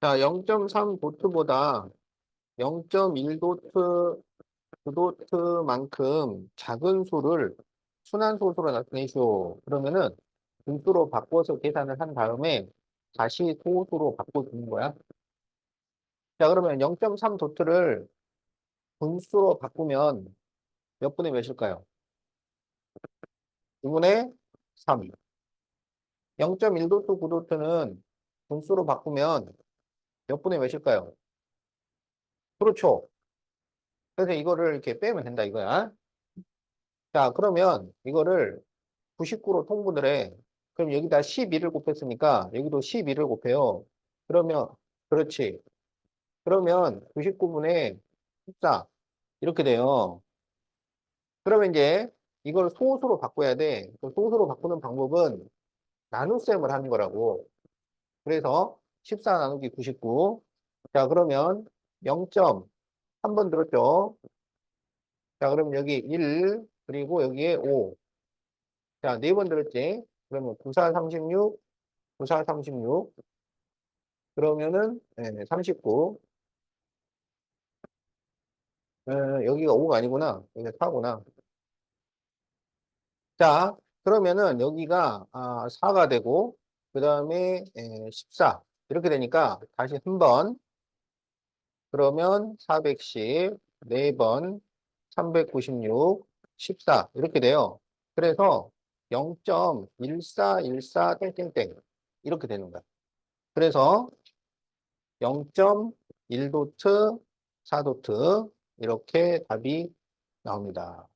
자, 0.3 도트보다 0.1 도트, 2 도트만큼 작은 수를 순환소수로 나타내시오. 그러면은 분수로 바꿔서 계산을 한 다음에 다시 소수로 바꿔주는 거야. 자, 그러면 0.3 도트를 분수로 바꾸면 몇 분의 몇일까요? 2분의 3. 0.1 도트, 9 도트는 분수로 바꾸면 몇 분의 몇일까요? 그렇죠. 그래서 이거를 이렇게 빼면 된다 이거야. 자, 그러면 이거를 99로 통분을 해. 그럼 여기다 12를 곱했으니까 여기도 12를 곱해요. 그러면, 그렇지. 그러면 99분의 14. 이렇게 돼요. 그러면 이제 이걸 소수로 바꿔야 돼. 그 소수로 바꾸는 방법은 나눗셈을 하는 거라고. 그래서 14 나누기 99. 자, 그러면 0점 한 번 들었죠? 자, 그럼 여기 1, 그리고 여기에 5. 자, 네 번 들었지? 그러면 94, 36, 94, 36. 그러면은, 39. 여기가 5가 아니구나. 여기가 4구나. 자, 그러면은 여기가 4가 되고, 그 다음에 14. 이렇게 되니까 다시 한 번. 그러면 410, 4번, 396, 14. 이렇게 돼요. 그래서 0.1414 땡땡땡. 이렇게 되는 거야. 그래서 0.1도트, 4도트 이렇게 답이 나옵니다.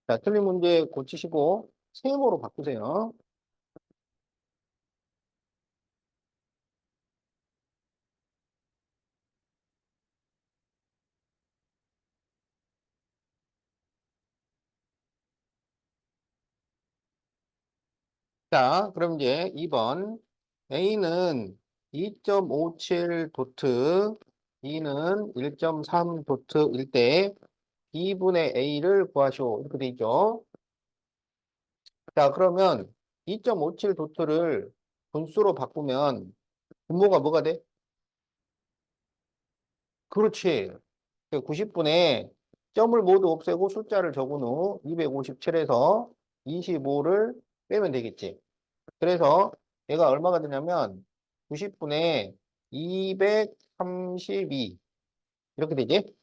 자, 틀린 문제 고치시고 세모로 바꾸세요. 자, 그럼 이제 2번 A는 2.57 도트, B는 1.3 도트일 때 B분의 A를 구하시오. 이렇게 돼 있죠. 자, 그러면 2.57 도트를 분수로 바꾸면 분모가 뭐가 돼? 그렇지. 90분에 점을 모두 없애고 숫자를 적은 후 257에서 25를 빼면 되겠지. 그래서 얘가 얼마가 되냐면 90분에 232 이렇게 되지.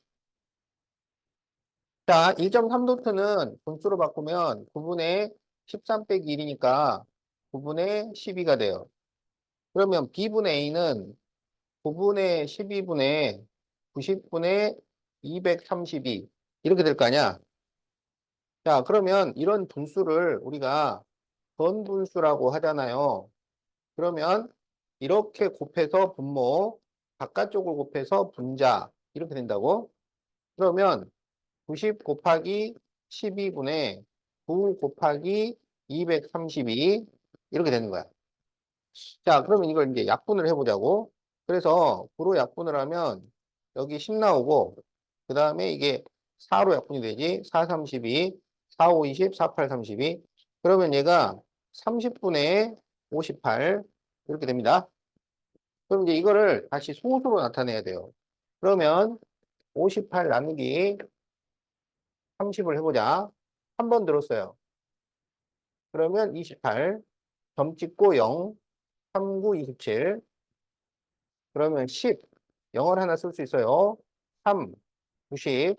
자, 1.3도트는 분수로 바꾸면 9분의 13 빼기 1이니까 9분의 12가 돼요. 그러면 B분의 A는 9분의 12분의 90분의 232 이렇게 될 거 아니야. 자, 그러면 이런 분수를 우리가 번분수라고 하잖아요. 그러면 이렇게 곱해서 분모, 바깥쪽을 곱해서 분자 이렇게 된다고? 그러면 90 곱하기 12분의 9 곱하기 232 이렇게 되는 거야. 자, 그러면 이걸 이제 약분을 해보자고. 그래서 9로 약분을 하면 여기 10 나오고 그 다음에 이게 4로 약분이 되지. 4, 32, 4, 5, 20, 4, 8, 32. 그러면 얘가 30분의 58 이렇게 됩니다. 그럼 이제 이거를 다시 소수로 나타내야 돼요. 그러면 58 나누기 30을 해보자. 한 번 들었어요. 그러면 28, 점 찍고 0, 3, 9, 27. 그러면 10, 0을 하나 쓸 수 있어요. 3, 90,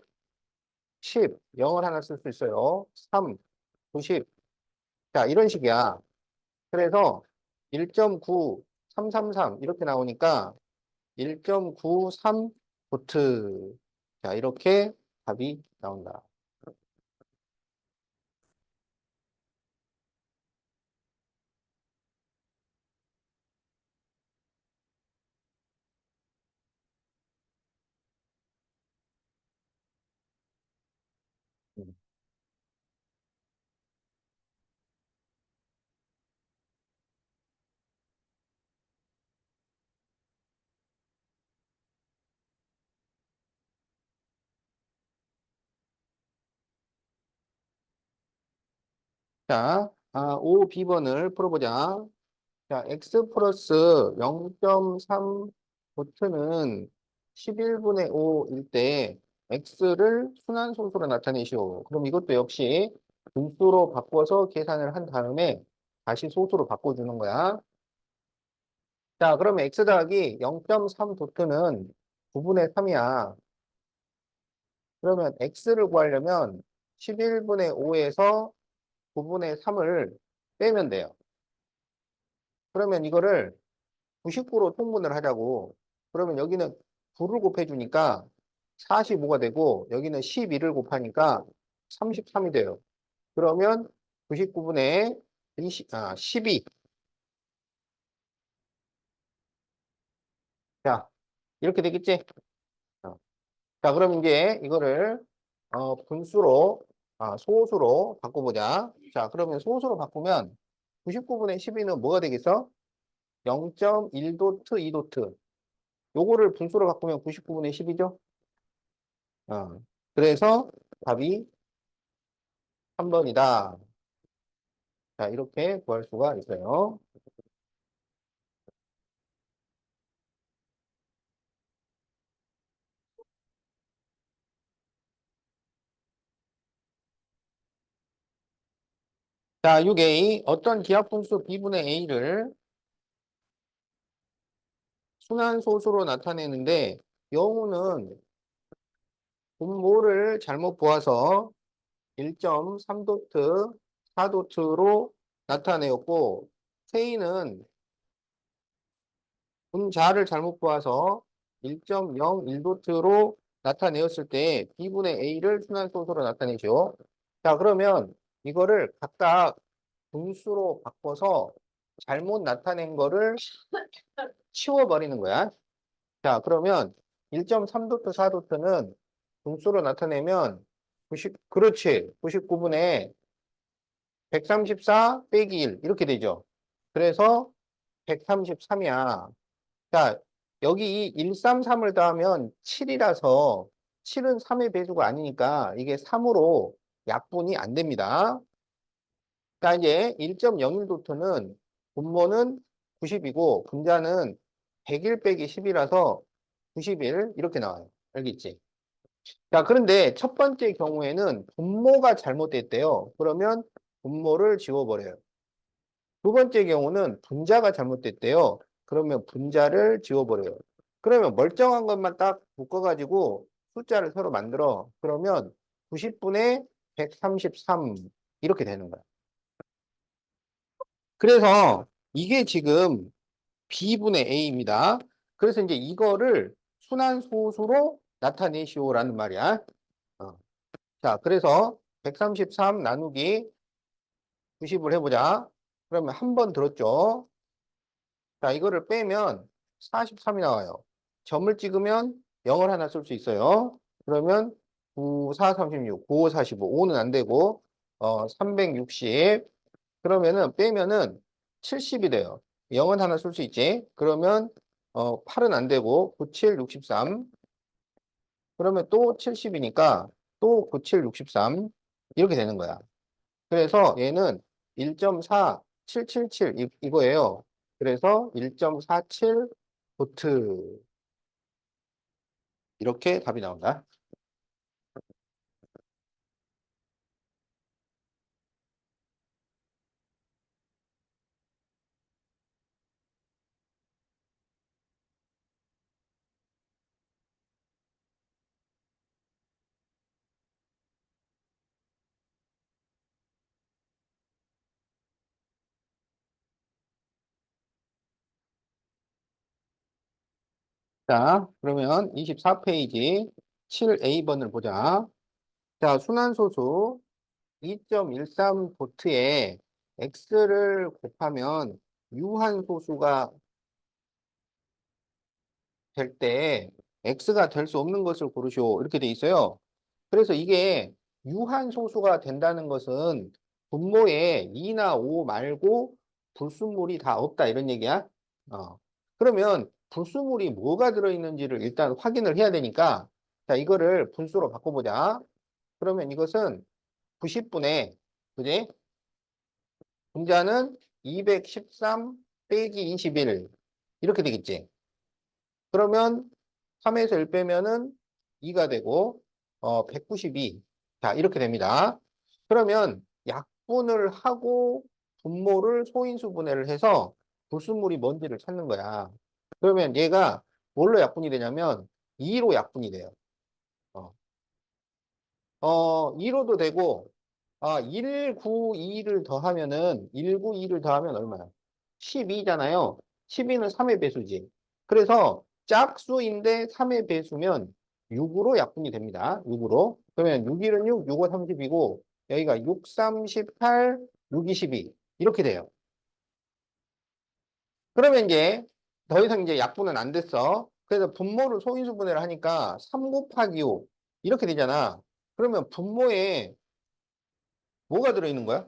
10, 0을 하나 쓸 수 있어요. 3, 90. 자, 이런 식이야. 그래서 1.9, 333 이렇게 나오니까 1.93 보트. 자, 이렇게 답이 나온다. 음. 자, 5B번을 풀어보자. 자, x 플러스 0.3 보트는 11분의 5일 때 x를 순환소수로 나타내시오. 그럼 이것도 역시 분수로 바꿔서 계산을 한 다음에 다시 소수로 바꿔주는 거야. 자, 그러면 x 더하기 0.3 도트는 9분의 3이야. 그러면 x를 구하려면 11분의 5에서 9분의 3을 빼면 돼요. 그러면 이거를 99로 통분을 하자고. 그러면 여기는 9를 곱해주니까 45가 되고 여기는 12를 곱하니까 33이 돼요. 그러면 99분의 12. 자, 이렇게 되겠지? 어. 자, 그럼 이제 이거를 분수로, 소수로 바꿔보자. 자, 그러면 소수로 바꾸면 99분의 12는 뭐가 되겠어? 0.1도트, 2도트. 요거를 분수로 바꾸면 99분의 10이죠? 그래서 답이 3번이다. 자, 이렇게 구할 수가 있어요. 자, 6A. 어떤 기하분수 B분의 A를 순환소수로 나타내는데, 영우는 분모를 잘못 보아서 1.3도트, 4도트로 나타내었고, K는 분자를 잘못 보아서 1.01도트로 나타내었을 때 B분의 A를 순환소수로 나타내죠. 자, 그러면 이거를 각각 분수로 바꿔서 잘못 나타낸 거를 치워버리는 거야. 자, 그러면 1.3도트, 4도트는 분수로 나타내면 그렇지. 99분의 134 빼기 1 이렇게 되죠. 그래서 133이야. 자, 여기 133을 더하면 7이라서 7은 3의 배수가 아니니까 이게 3으로 약분이 안 됩니다. 자, 이제 1.01도트는 분모는 90이고 분자는 101 빼기 10이라서 91 이렇게 나와요. 알겠지? 자, 그런데 첫 번째 경우에는 분모가 잘못됐대요. 그러면 분모를 지워버려요. 두 번째 경우는 분자가 잘못됐대요. 그러면 분자를 지워버려요. 그러면 멀쩡한 것만 딱 묶어가지고 숫자를 서로 만들어. 그러면 90분의 133 이렇게 되는 거야. 그래서 이게 지금 B분의 A입니다. 그래서 이제 이거를 순환소수로 나타내시오라는 말이야. 어. 자, 그래서 133 나누기 90을 해보자. 그러면 한 번 들었죠. 자, 이거를 빼면 43이 나와요. 점을 찍으면 0을 하나 쓸 수 있어요. 그러면 9, 4, 36, 9, 5, 45, 5는 안 되고, 360. 그러면은 빼면은 70이 돼요. 0은 하나 쓸 수 있지. 그러면 8은 안 되고 9, 7, 63. 그러면 또 70이니까 또 9, 7, 63 이렇게 되는 거야. 그래서 얘는 1.4, 777 이거예요. 그래서 1.47 보트 이렇게 답이 나온다. 자, 그러면 24페이지 7A번을 보자. 자, 순환소수 2.13 보트에 x를 곱하면 유한소수가 될 때 x가 될 수 없는 것을 고르시오. 이렇게 돼 있어요. 그래서 이게 유한소수가 된다는 것은 분모에 2나 5 말고 불순물이 다 없다 이런 얘기야. 그러면 불순물이 뭐가 들어있는지를 일단 확인을 해야 되니까 자 이거를 분수로 바꿔보자. 그러면 이것은 90분의 그지? 분자는 213 빼기 21 이렇게 되겠지. 그러면 3에서 1 빼면은 2가 되고 192. 자, 이렇게 됩니다. 그러면 약분을 하고 분모를 소인수 분해를 해서 불순물이 뭔지를 찾는 거야. 그러면 얘가 뭘로 약분이 되냐면 2로 약분이 돼요. 어, 2로도 되고 192를 더하면은 192를 더하면 얼마야? 12잖아요. 12는 3의 배수지. 그래서 짝수인데 3의 배수면 6으로 약분이 됩니다. 6으로. 그러면 6, 1은 6, 6, 5, 30이고 여기가 6, 38, 6, 22 이렇게 돼요. 그러면 이제 더 이상 이제 약분은 안 됐어. 그래서 분모를 소인수 분해를 하니까 3 곱하기 5 이렇게 되잖아. 그러면 분모에 뭐가 들어있는 거야?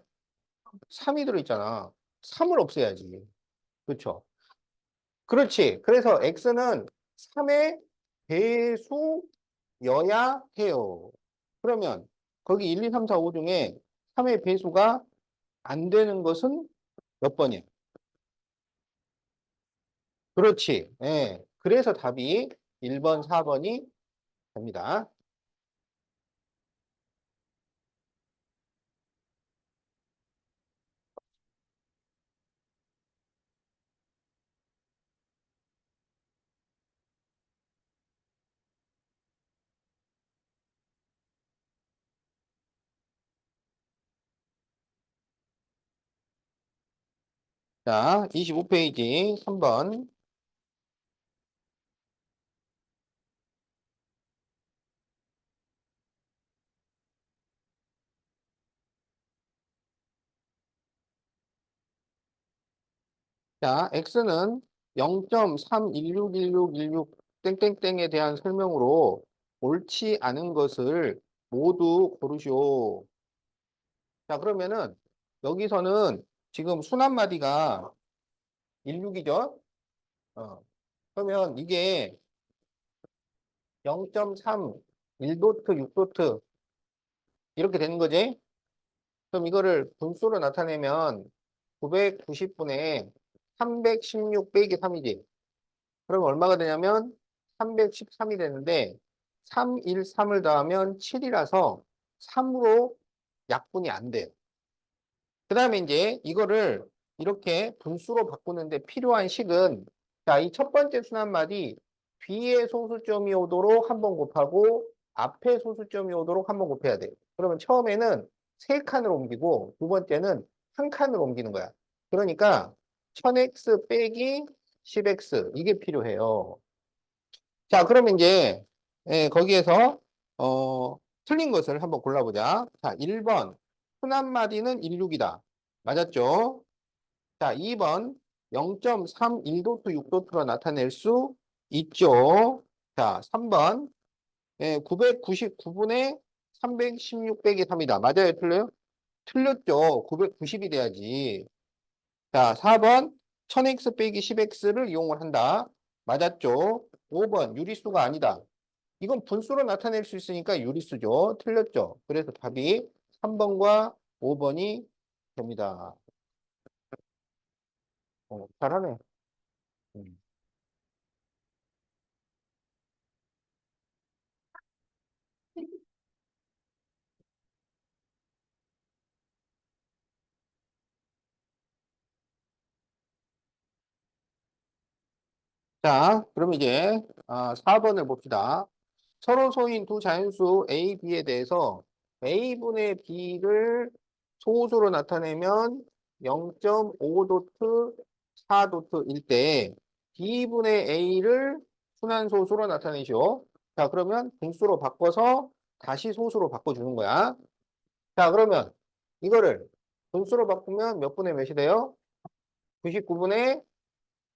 3이 들어있잖아. 3을 없애야지. 그렇죠? 그렇지. 그래서 x는 3의 배수여야 해요. 그러면 거기 1, 2, 3, 4, 5 중에 3의 배수가 안 되는 것은 몇 번이야? 그렇지. 예. 그래서 답이 1번, 4번이 됩니다. 자, 25페이지 3번. 자, x는 0.3161616 땡땡땡에 대한 설명으로 옳지 않은 것을 모두 고르시오. 자, 그러면은 여기서는 지금 순한마디가 16이죠? 그러면 이게 0.3, 1도트, 6도트 이렇게 되는 거지? 그럼 이거를 분수로 나타내면 990분의 316 빼기 3이지. 그럼 얼마가 되냐면 313이 되는데 3, 1, 3을 더하면 7이라서 3으로 약분이 안 돼요. 그 다음에 이제 이거를 이렇게 분수로 바꾸는데 필요한 식은 자, 이 첫 번째 순환말이 뒤에 소수점이 오도록 한번 곱하고 앞에 소수점이 오도록 한번 곱해야 돼요. 그러면 처음에는 세 칸을 옮기고 두 번째는 한 칸을 옮기는 거야. 그러니까 1000x 빼기 10x 이게 필요해요. 자, 그러면 이제 거기에서 틀린 것을 한번 골라보자. 자, 1번 순한마디는 16이다. 맞았죠? 자, 2번 0.31도트 6도트로 나타낼 수 있죠. 자, 3번 999분의 316 빼기 3이다. 맞아요? 틀려요? 틀렸죠. 990이 돼야지. 자, 4번 1000x 빼기 10x를 이용을 한다. 맞았죠? 5번 유리수가 아니다. 이건 분수로 나타낼 수 있으니까 유리수죠. 틀렸죠. 그래서 답이 3번과 5번이 됩니다. 잘하네. 음. 자, 그럼 이제 4번을 봅시다. 서로 소인 두 자연수 A, B에 대해서 A분의 B를 소수로 나타내면 0.5도트 4도트일 때 B분의 A를 순환소수로 나타내시오. 자, 그러면 분수로 바꿔서 다시 소수로 바꿔주는 거야. 자, 그러면 이거를 분수로 바꾸면 몇 분의 몇이 돼요? 99분의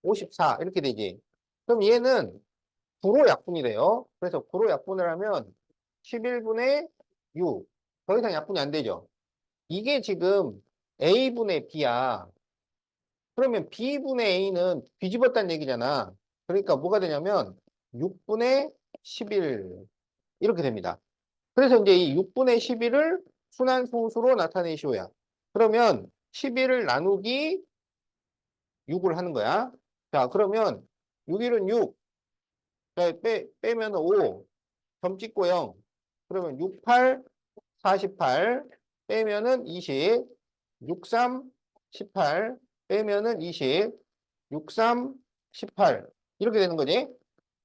54 이렇게 되지. 그럼 얘는 9로 약분이 돼요. 그래서 9로 약분을 하면 11분의 6. 더 이상 약분이 안 되죠. 이게 지금 A분의 B야. 그러면 B분의 A는 뒤집었다는 얘기잖아. 그러니까 뭐가 되냐면 6분의 11 이렇게 됩니다. 그래서 이제 이 6분의 11을 순환소수로 나타내시오야. 그러면 11을 나누기 6을 하는 거야. 자, 그러면 6일은 6. 자, 빼면 5. 점 찍고 0. 그러면 6, 8, 48. 빼면은 20. 6, 3, 18. 빼면은 20. 6, 3, 18. 이렇게 되는 거지.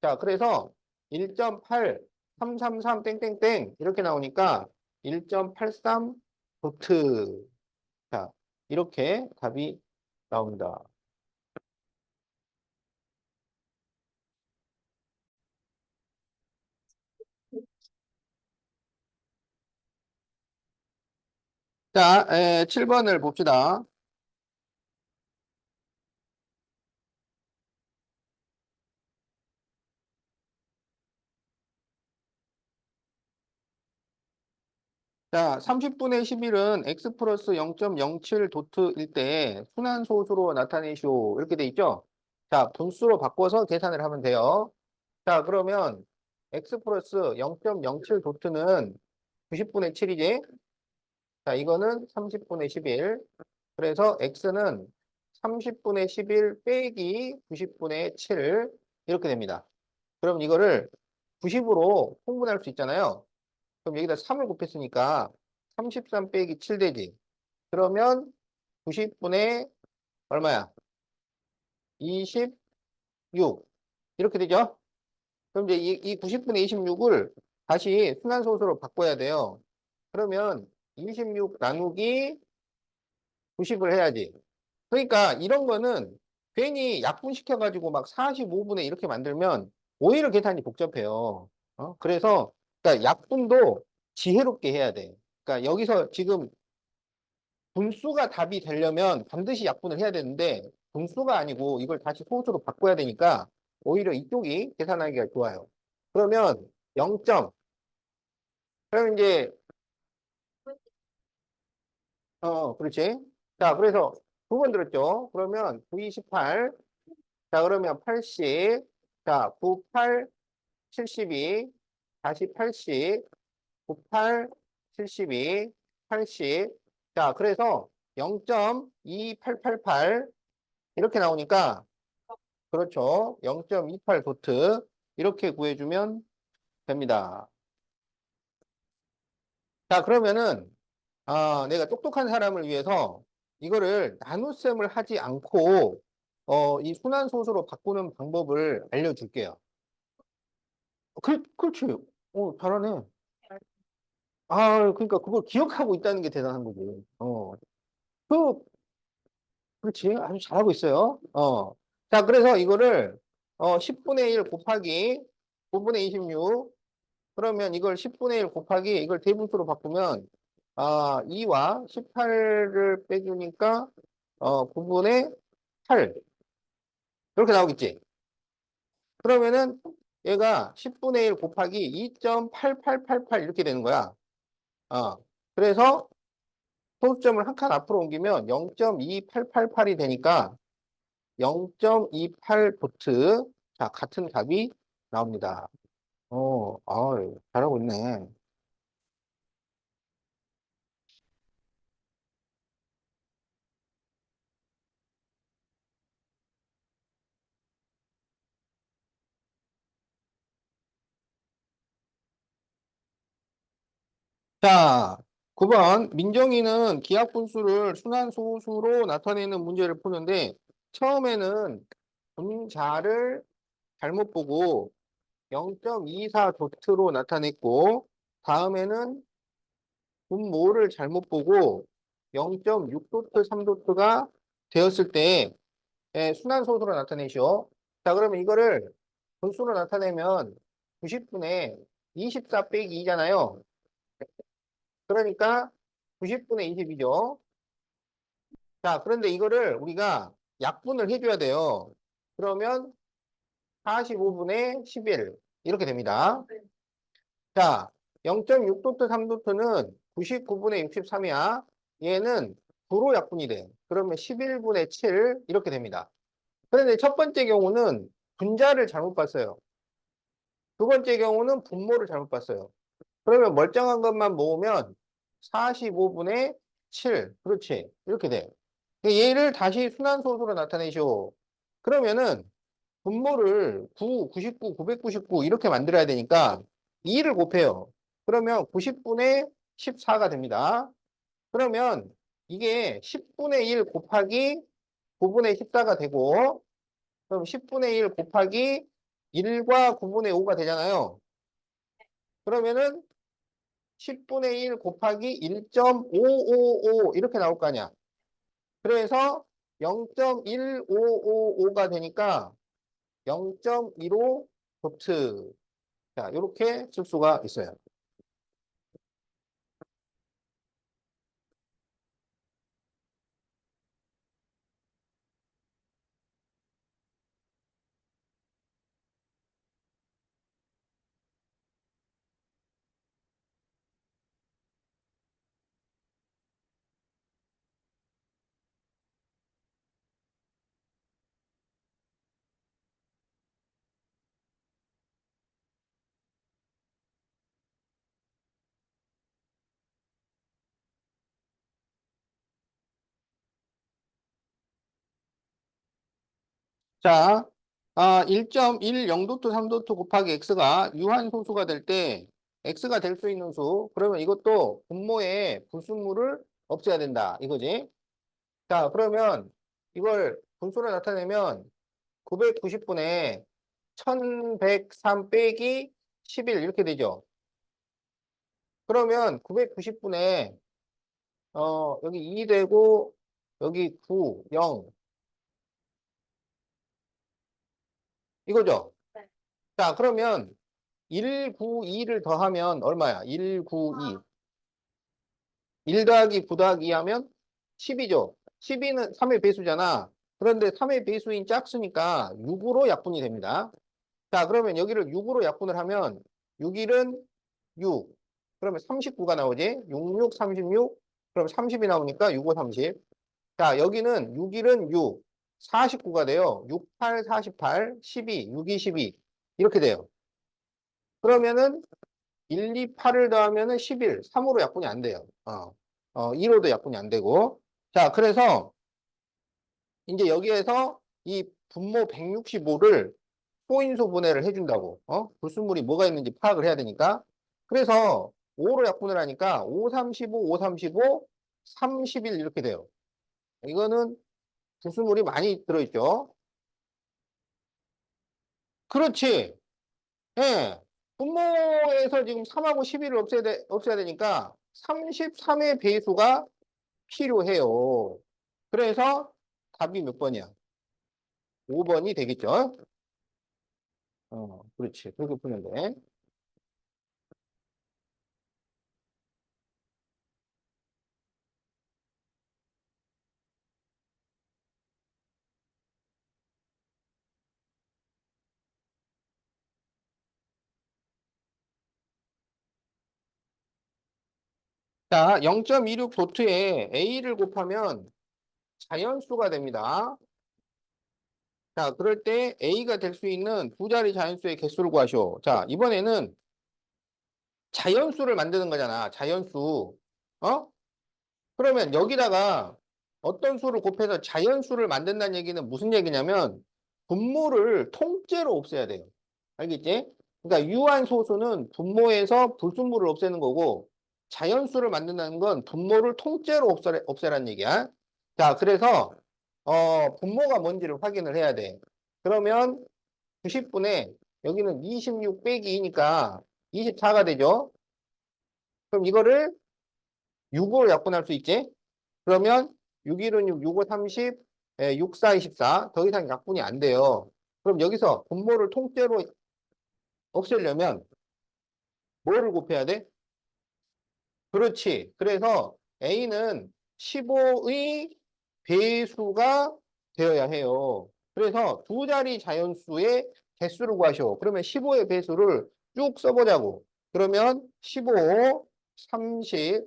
자, 그래서 1.8, 333, 땡땡땡. 이렇게 나오니까 1.83 도트. 자, 이렇게 답이 나옵니다. 자, 7번을 봅시다. 자, 30분의 11은 x 플러스 0.07 도트일 때 순환소수로 나타내시오. 이렇게 돼 있죠? 자, 분수로 바꿔서 계산을 하면 돼요. 자, 그러면 x 플러스 0.07 도트는 90분의 7이지? 자, 이거는 30분의 11. 그래서 x는 30분의 11 빼기 90분의 7 이렇게 됩니다. 그럼 이거를 90으로 통분할 수 있잖아요. 그럼 여기다 3을 곱했으니까 33 빼기 7 되지. 그러면 90분의 얼마야? 26. 이렇게 되죠? 그럼 이제 이 90분의 26을 다시 순환소수로 바꿔야 돼요. 그러면 26 나누기 90을 해야지. 그러니까 이런 거는 괜히 약분시켜가지고 막 45분의 이렇게 만들면 오히려 계산이 복잡해요. 그래서 그러니까 약분도 지혜롭게 해야 돼. 그러니까 여기서 지금 분수가 답이 되려면 반드시 약분을 해야 되는데 분수가 아니고 이걸 다시 소수로 바꿔야 되니까 오히려 이쪽이 계산하기가 좋아요. 그러면 0점. 그럼 이제 그렇지. 자, 그래서 두 번 들었죠. 그러면 9, 28. 자, 그러면 80. 자, 9, 8, 72. 다시 80. 9, 8, 72. 80. 자, 그래서 0.2888 이렇게 나오니까 그렇죠. 0.28 도트 이렇게 구해주면 됩니다. 자, 그러면은 내가 똑똑한 사람을 위해서 이거를 나눗셈을 하지 않고 이 순환소수로 바꾸는 방법을 알려줄게요. 그렇지. 잘하네. 그러니까 그걸 기억하고 있다는 게 대단한 거지. 그, 그렇지. 아주 잘하고 있어요. 자, 그래서 이거를 10분의 1 곱하기 9분의 26. 그러면 이걸 10분의 1 곱하기 이걸 대분수로 바꾸면 2와 18을 빼주니까 9분의 8 이렇게 나오겠지. 그러면은 얘가 10분의 1 곱하기 2.8888 이렇게 되는 거야. 그래서 소수점을 한 칸 앞으로 옮기면 0.2888이 되니까 0.28 도트. 자, 같은 답이 나옵니다. 잘하고 있네. 자, 9번. 민정이는 기하분수를 순환소수로 나타내는 문제를 푸는데 처음에는 분자를 잘못 보고 0.24 도트로 나타냈고 다음에는 분모를 잘못 보고 0.6 도트, 3 도트가 되었을 때 순환소수로 나타내시오. 자, 그러면 이거를 분수로 나타내면 90분의 24 빼기 2잖아요. 그러니까 90분의 20이죠. 자, 그런데 이거를 우리가 약분을 해줘야 돼요. 그러면 45분의 11 이렇게 됩니다. 자, 0.6도트 3도트는 99분의 63이야. 얘는 9로 약분이 돼. 그러면 11분의 7 이렇게 됩니다. 그런데 첫 번째 경우는 분자를 잘못 봤어요. 두 번째 경우는 분모를 잘못 봤어요. 그러면 멀쩡한 것만 모으면 45분의 7. 그렇지. 이렇게 돼. 얘를 다시 순환소수로 나타내시오. 그러면은 분모를 9, 99, 999 이렇게 만들어야 되니까 2를 곱해요. 그러면 90분의 14가 됩니다. 그러면 이게 10분의 1 곱하기 9분의 14가 되고, 그럼 10분의 1 곱하기 1과 9분의 5가 되잖아요. 그러면은 10분의 1 곱하기 1.555 이렇게 나올 거 아니야. 그래서 0.1555가 되니까 0.15 도트. 자, 이렇게 쓸 수가 있어요. 자, 1.1 0도트 3도트 곱하기 x가 유한소수가 될 때 x가 될 수 있는 수. 그러면 이것도 분모의 부수물을 없애야 된다. 이거지. 자, 그러면 이걸 분수로 나타내면 990분에 1103 빼기 11 이렇게 되죠. 그러면 990분에 여기 2 되고 여기 9, 0 이거죠. 자, 그러면 192를 더하면 얼마야? 192. 1 더하기 9 더하기 2 하면 10이죠. 12는 3의 배수잖아. 그런데 3의 배수인 짝수니까 6으로 약분이 됩니다. 자, 그러면 여기를 6으로 약분을 하면 6일은 6. 그러면 39가 나오지? 66, 36. 그럼 30이 나오니까 6, 5, 30. 자, 여기는 6일은 6. 49가 돼요. 6, 8, 48, 12, 6, 2, 12. 이렇게 돼요. 그러면은 1, 2, 8을 더하면은 11, 3으로 약분이 안 돼요. 2로도 약분이 안 되고. 자, 그래서 이제 여기에서 이 분모 165를 소인수 분해를 해준다고. 불순물이 뭐가 있는지 파악을 해야 되니까. 그래서 5로 약분을 하니까 5, 35, 5, 35, 31 이렇게 돼요. 이거는 불순물이 많이 들어있죠. 그렇지. 예. 분모에서 지금 3하고 11을 없애야 되니까 33의 배수가 필요해요. 그래서 답이 몇 번이야? 5번이 되겠죠? 그렇지. 그렇게 푸면 돼. 자, 0.26 도트에 A를 곱하면 자연수가 됩니다. 자, 그럴 때 A가 될 수 있는 두 자리 자연수의 개수를 구하시오. 자, 이번에는 자연수를 만드는 거잖아. 자연수. 어? 그러면 여기다가 어떤 수를 곱해서 자연수를 만든다는 얘기는 무슨 얘기냐면 분모를 통째로 없애야 돼요. 알겠지? 그러니까 유한 소수는 분모에서 불순물을 없애는 거고 자연수를 만든다는 건 분모를 통째로 없애라는 얘기야. 자, 그래서 분모가 뭔지를 확인을 해야 돼. 그러면 90분에 여기는 26 빼기 2니까 24가 되죠. 그럼 이거를 6으로 약분할 수 있지? 그러면 6일은 6, 6, 5, 30, 6, 4, 24. 더 이상 약분이 안 돼요. 그럼 여기서 분모를 통째로 없애려면 뭐를 곱해야 돼? 그렇지. 그래서 A는 15의 배수가 되어야 해요. 그래서 두 자리 자연수의 개수를 구하셔. 그러면 15의 배수를 쭉 써보자고. 그러면 15, 30,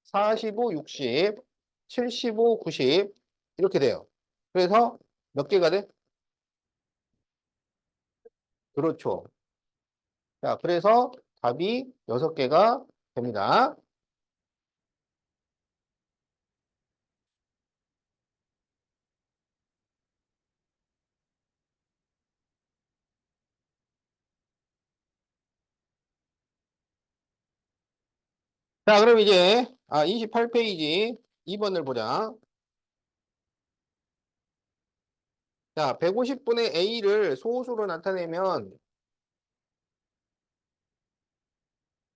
45, 60, 75, 90 이렇게 돼요. 그래서 몇 개가 돼? 그렇죠. 자, 그래서 답이 6개가 됩니다. 자, 그럼 이제 28페이지 2번을 보자. 자, 150분의 A를 소수로 나타내면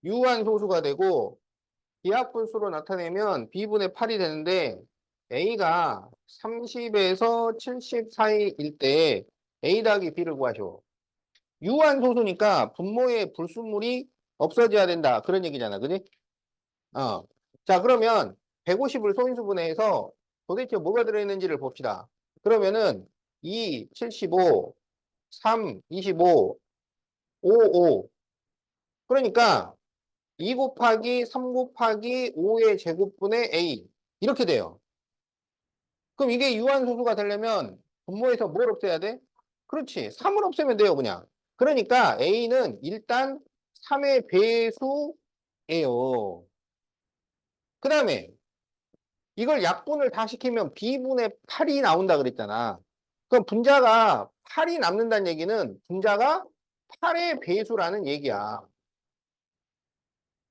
유한 소수가 되고 비합분수로 나타내면 B분의 8이 되는데 A가 30에서 70 사이일 때 A 더하기 B를 구하시오. 유한 소수니까 분모의 불순물이 없어져야 된다. 그런 얘기잖아. 그지? 어. 자, 그러면 150을 소인수분해해서 도대체 뭐가 들어있는지를 봅시다. 그러면은 2, 75, 3, 25, 5, 5. 그러니까 2 곱하기 3 곱하기 5의 제곱분의 A. 이렇게 돼요. 그럼 이게 유한소수가 되려면 분모에서 뭘 없애야 돼? 그렇지. 3을 없애면 돼요, 그냥. 그러니까 A는 일단 3의 배수예요. 그 다음에 이걸 약분을 다 시키면 B분의 8이 나온다 그랬잖아. 그럼 분자가 8이 남는다는 얘기는 분자가 8의 배수라는 얘기야.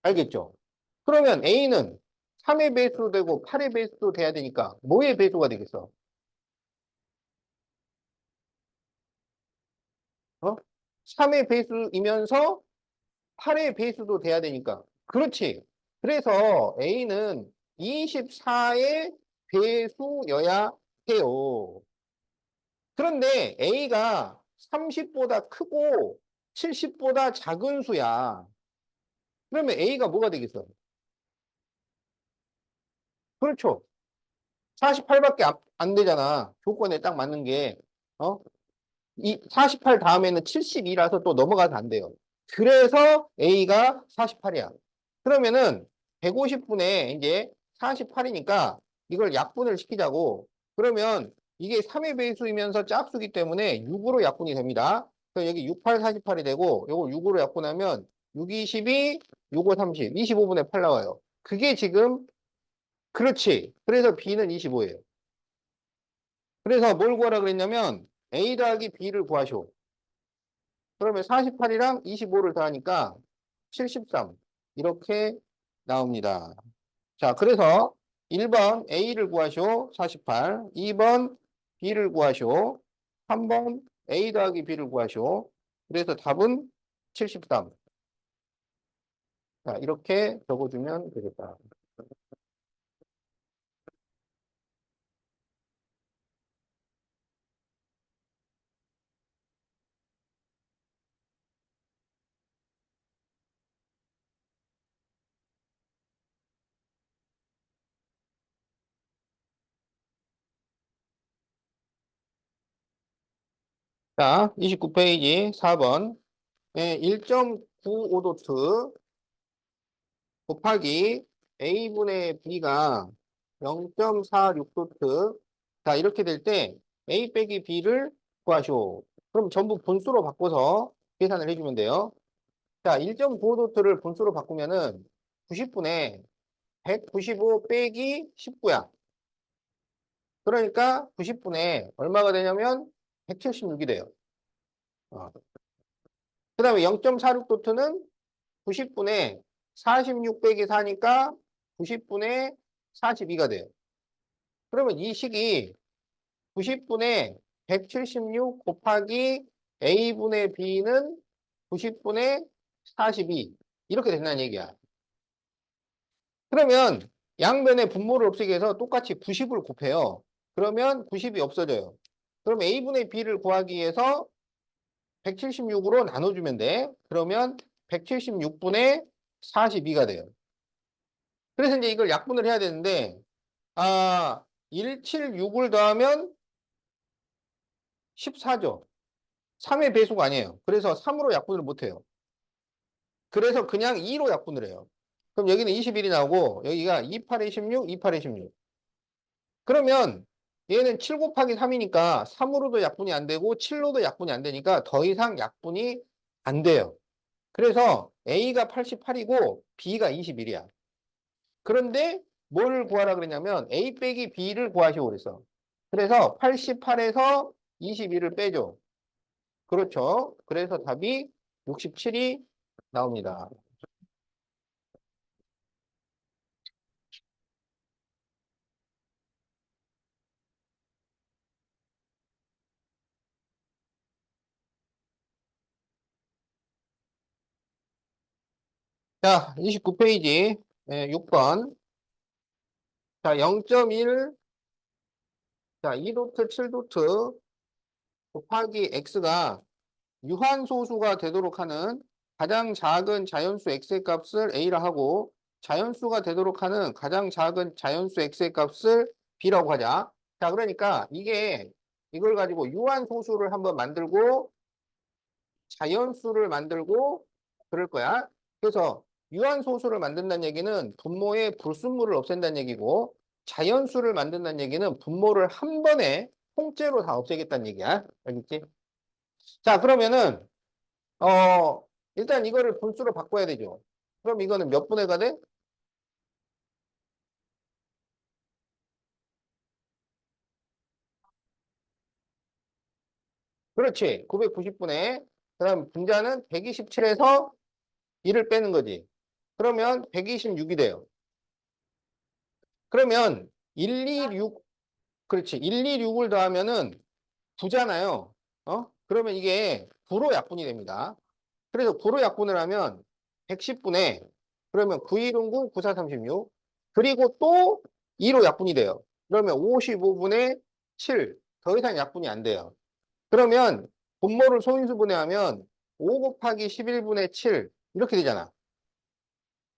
알겠죠? 그러면 A는 3의 배수도 되고 8의 배수도 돼야 되니까 뭐의 배수가 되겠어? 어? 3의 배수이면서 8의 배수도 돼야 되니까. 그렇지. 그래서 A는 24의 배수여야 해요. 그런데 A가 30보다 크고 70보다 작은 수야. 그러면 A가 뭐가 되겠어? 그렇죠. 48밖에 안 되잖아. 조건에 딱 맞는 게. 어? 이 48 다음에는 72라서 또 넘어가서 안 돼요. 그래서 A가 48이야. 그러면은 150분의 이제 48이니까 이걸 약분을 시키자고. 그러면 이게 3의 배수이면서 짝수기 때문에 6으로 약분이 됩니다. 그럼 여기 68, 48이 되고 이걸 6으로 약분하면 6, 22, 6, 5, 30, 25분의 8 나와요. 그게 지금 그렇지. 그래서 B는 25예요. 그래서 뭘 구하라 그랬냐면 A 더하기 B를 구하시오. 그러면 48이랑 25를 더하니까 73. 이렇게 나옵니다. 자, 그래서 1번 A를 구하시오. 48. 2번 B를 구하시오. 3번 A 더하기 B를 구하시오. 그래서 답은 73. 자, 이렇게 적어주면 되겠다. 자, 29페이지 4번. 1.95도트 곱하기 A분의 B가 0.46도트. 자, 이렇게 될 때 A 빼기 B를 구하시오. 그럼 전부 분수로 바꿔서 계산을 해주면 돼요. 자, 1.95도트를 분수로 바꾸면은 90분의 195 빼기 19야. 그러니까 90분의 얼마가 되냐면 176이 돼요. 그 다음에 0.46도트는 90분의 46 빼기 4니까 90분의 42가 돼요. 그러면 이 식이 90분의 176 곱하기 A분의 B는 90분의 42. 이렇게 된다는 얘기야. 그러면 양변의 분모를 없애기 위해서 똑같이 90을 곱해요. 그러면 90이 없어져요. 그럼 A분의 B를 구하기 위해서 176으로 나눠주면 돼. 그러면 176분의 42가 돼요. 그래서 이제 이걸 약분을 해야 되는데, 176을 더하면 14죠. 3의 배수가 아니에요. 그래서 3으로 약분을 못 해요. 그래서 그냥 2로 약분을 해요. 그럼 여기는 21이 나오고, 여기가 28에 16, 28에 16. 그러면 얘는 7 곱하기 3이니까 3으로도 약분이 안 되고 7로도 약분이 안 되니까 더 이상 약분이 안 돼요. 그래서 A가 88이고 B가 21이야. 그런데 뭘 구하라 그랬냐면 A 빼기 B를 구하시오 그랬어. 그래서 88에서 21을 빼죠. 그렇죠. 그래서 답이 67이 나옵니다. 자, 29페이지 6번. 자, 0.1, 자, 2도트 7도트 곱하기 x가 유한소수가 되도록 하는 가장 작은 자연수 x의 값을 a라 하고 자연수가 되도록 하는 가장 작은 자연수 x의 값을 b라고 하자. 자, 그러니까 이게 이걸 가지고 유한소수를 한번 만들고 자연수를 만들고 그럴 거야. 그래서 유한소수를 만든다는 얘기는 분모의 불순물을 없앤다는 얘기고 자연수를 만든다는 얘기는 분모를 한 번에 통째로 다 없애겠다는 얘기야. 알겠지? 자, 그러면은 일단 이거를 분수로 바꿔야 되죠. 그럼 이거는 몇 분해가 돼? 그렇지. 990분의. 그다음 분자는 127에서 1을 빼는 거지. 그러면 126이 돼요. 그러면 126, 그렇지. 126을 더하면은 9잖아요. 그러면 이게 불호 약분이 됩니다. 그래서 불호 약분을 하면 110분의, 그러면 9 1 9 9 4 36, 그리고 또 2로 약분이 돼요. 그러면 55분의 7. 더 이상 약분이 안 돼요. 그러면 분모를 소인수분해하면 5 곱하기 11분의 7 이렇게 되잖아.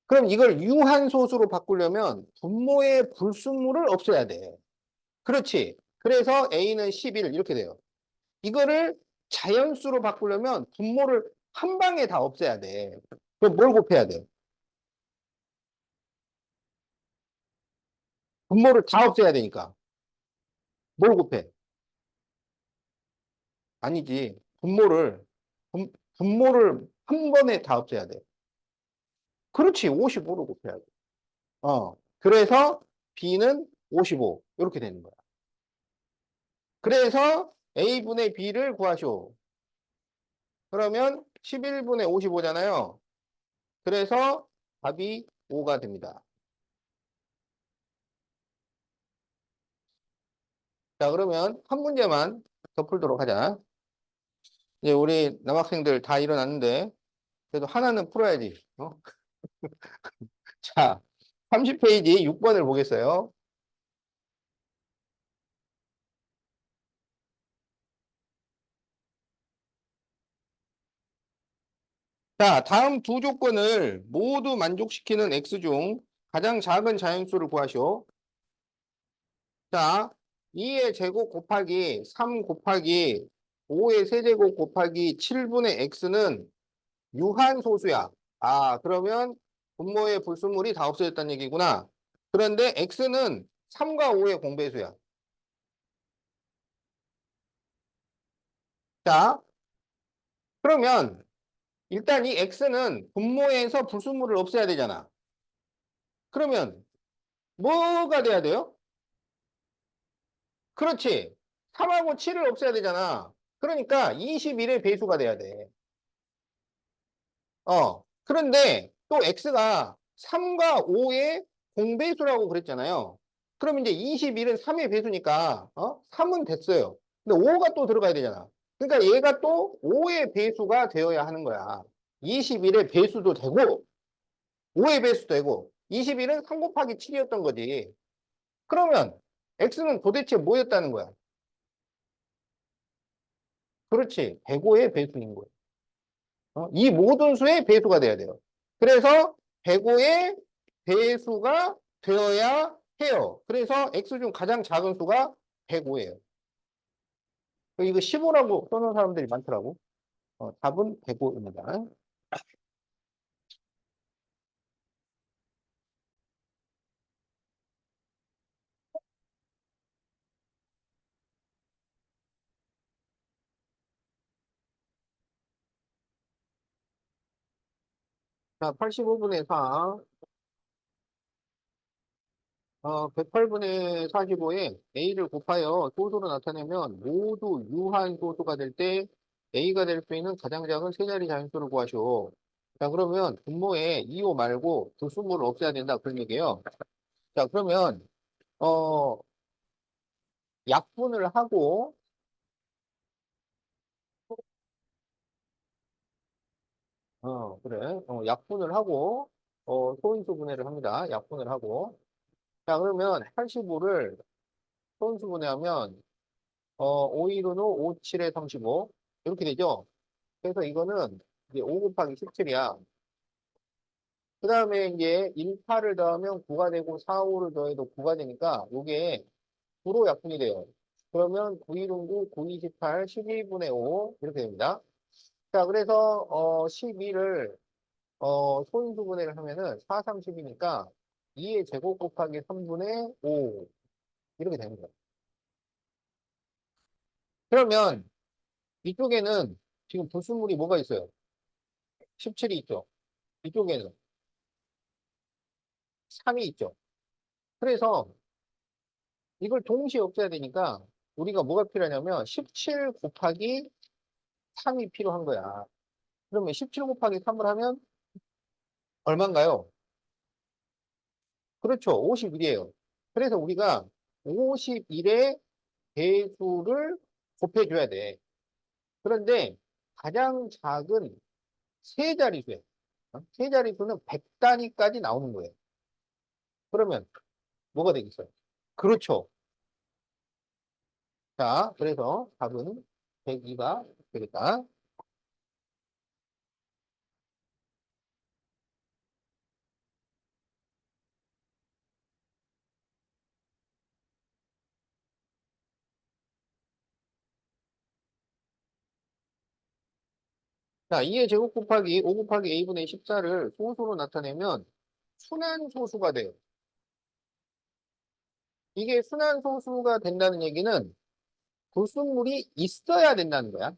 그럼 이걸 유한소수로 바꾸려면 분모의 불순물을 없애야 돼. 그렇지. 그래서 A는 11 이렇게 돼요. 이거를 자연수로 바꾸려면 분모를 한 방에 다 없애야 돼. 그럼 뭘 곱해야 돼? 분모를 다 없애야 되니까. 뭘 곱해? 아니지. 분모를 한 번에 다 없애야 돼. 그렇지. 55로 곱해야 돼. 그래서 B는 55. 이렇게 되는 거야. 그래서 A분의 B를 구하시오. 그러면 11분의 55잖아요. 그래서 답이 5가 됩니다. 자, 그러면 한 문제만 더 풀도록 하자. 이제 우리 남학생들 다 일어났는데, 그래도 하나는 풀어야지. 자, 30페이지 6번을 보겠어요. 자, 다음 두 조건을 모두 만족시키는 x 중 가장 작은 자연수를 구하시오. 자, 2의 제곱 곱하기 3 곱하기 5의 세제곱 곱하기 7분의 x는 유한소수야. 아, 그러면 분모의 불순물이 다 없어졌다는 얘기구나. 그런데 x는 3과 5의 공배수야. 자, 그러면 일단 이 x는 분모에서 불순물을 없애야 되잖아. 그러면 뭐가 돼야 돼요? 그렇지. 3하고 7을 없애야 되잖아. 그러니까 21의 배수가 돼야 돼. 그런데 또 x가 3과 5의 공배수라고 그랬잖아요. 그럼 이제 21은 3의 배수니까 3은 됐어요. 근데 5가 또 들어가야 되잖아. 그러니까 얘가 또 5의 배수가 되어야 하는 거야. 21의 배수도 되고 5의 배수도 되고 21은 3 곱하기 7이었던 거지. 그러면 x는 도대체 뭐였다는 거야? 그렇지. 105의 배수인 거야. 이 모든 수의 배수가 돼야 돼요. 그래서 105의 배수가 되어야 해요. 그래서 x 중 가장 작은 수가 105예요. 이거 15라고 써놓은 사람들이 많더라고. 답은 105입니다. 자, 85분의 4, 108분의 45에 a를 곱하여 소수로 나타내면 모두 유한 소수가 될 때 a가 될 수 있는 가장 작은 세 자리 자연수를 구하시오. 자, 그러면 분모에 2호 말고 불순물을 없애야 된다. 그런 얘기예요. 자, 그러면 어, 약분을 하고 그래. 약분을 하고, 소인수 분해를 합니다. 약분을 하고. 자, 그러면 85를 소인수 분해하면, 515, 57에 35. 이렇게 되죠? 그래서 이거는 이제 5 곱하기 17이야. 그 다음에 이제 18을 더하면 9가 되고 45를 더해도 9가 되니까 이게 9로 약분이 돼요. 그러면 916, 928, 12분의 5 이렇게 됩니다. 자, 그래서 12를 소인수 분해를 하면은 4, 30이니까 2의 제곱 곱하기 3분의 5 이렇게 되는 거예요. 그러면 이쪽에는 지금 불순물이 뭐가 있어요? 17이 있죠. 이쪽에는 3이 있죠. 그래서 이걸 동시에 없애야 되니까 우리가 뭐가 필요하냐면 17 곱하기 3이 필요한 거야. 그러면 17 곱하기 3을 하면 얼마인가요? 그렇죠. 51이에요. 그래서 우리가 51의 배수를 곱해줘야 돼. 그런데 가장 작은 세 자릿수예요. 세 자릿수는 100단위까지 나오는 거예요. 그러면 뭐가 되겠어요? 그렇죠. 자, 그래서 답은 102가 되겠다. 자, 2의 제곱 곱하기 5 곱하기 a분의 14를 소수로 나타내면 순환소수가 돼요. 이게 순환소수가 된다는 얘기는 불순물이 있어야 된다는 거야.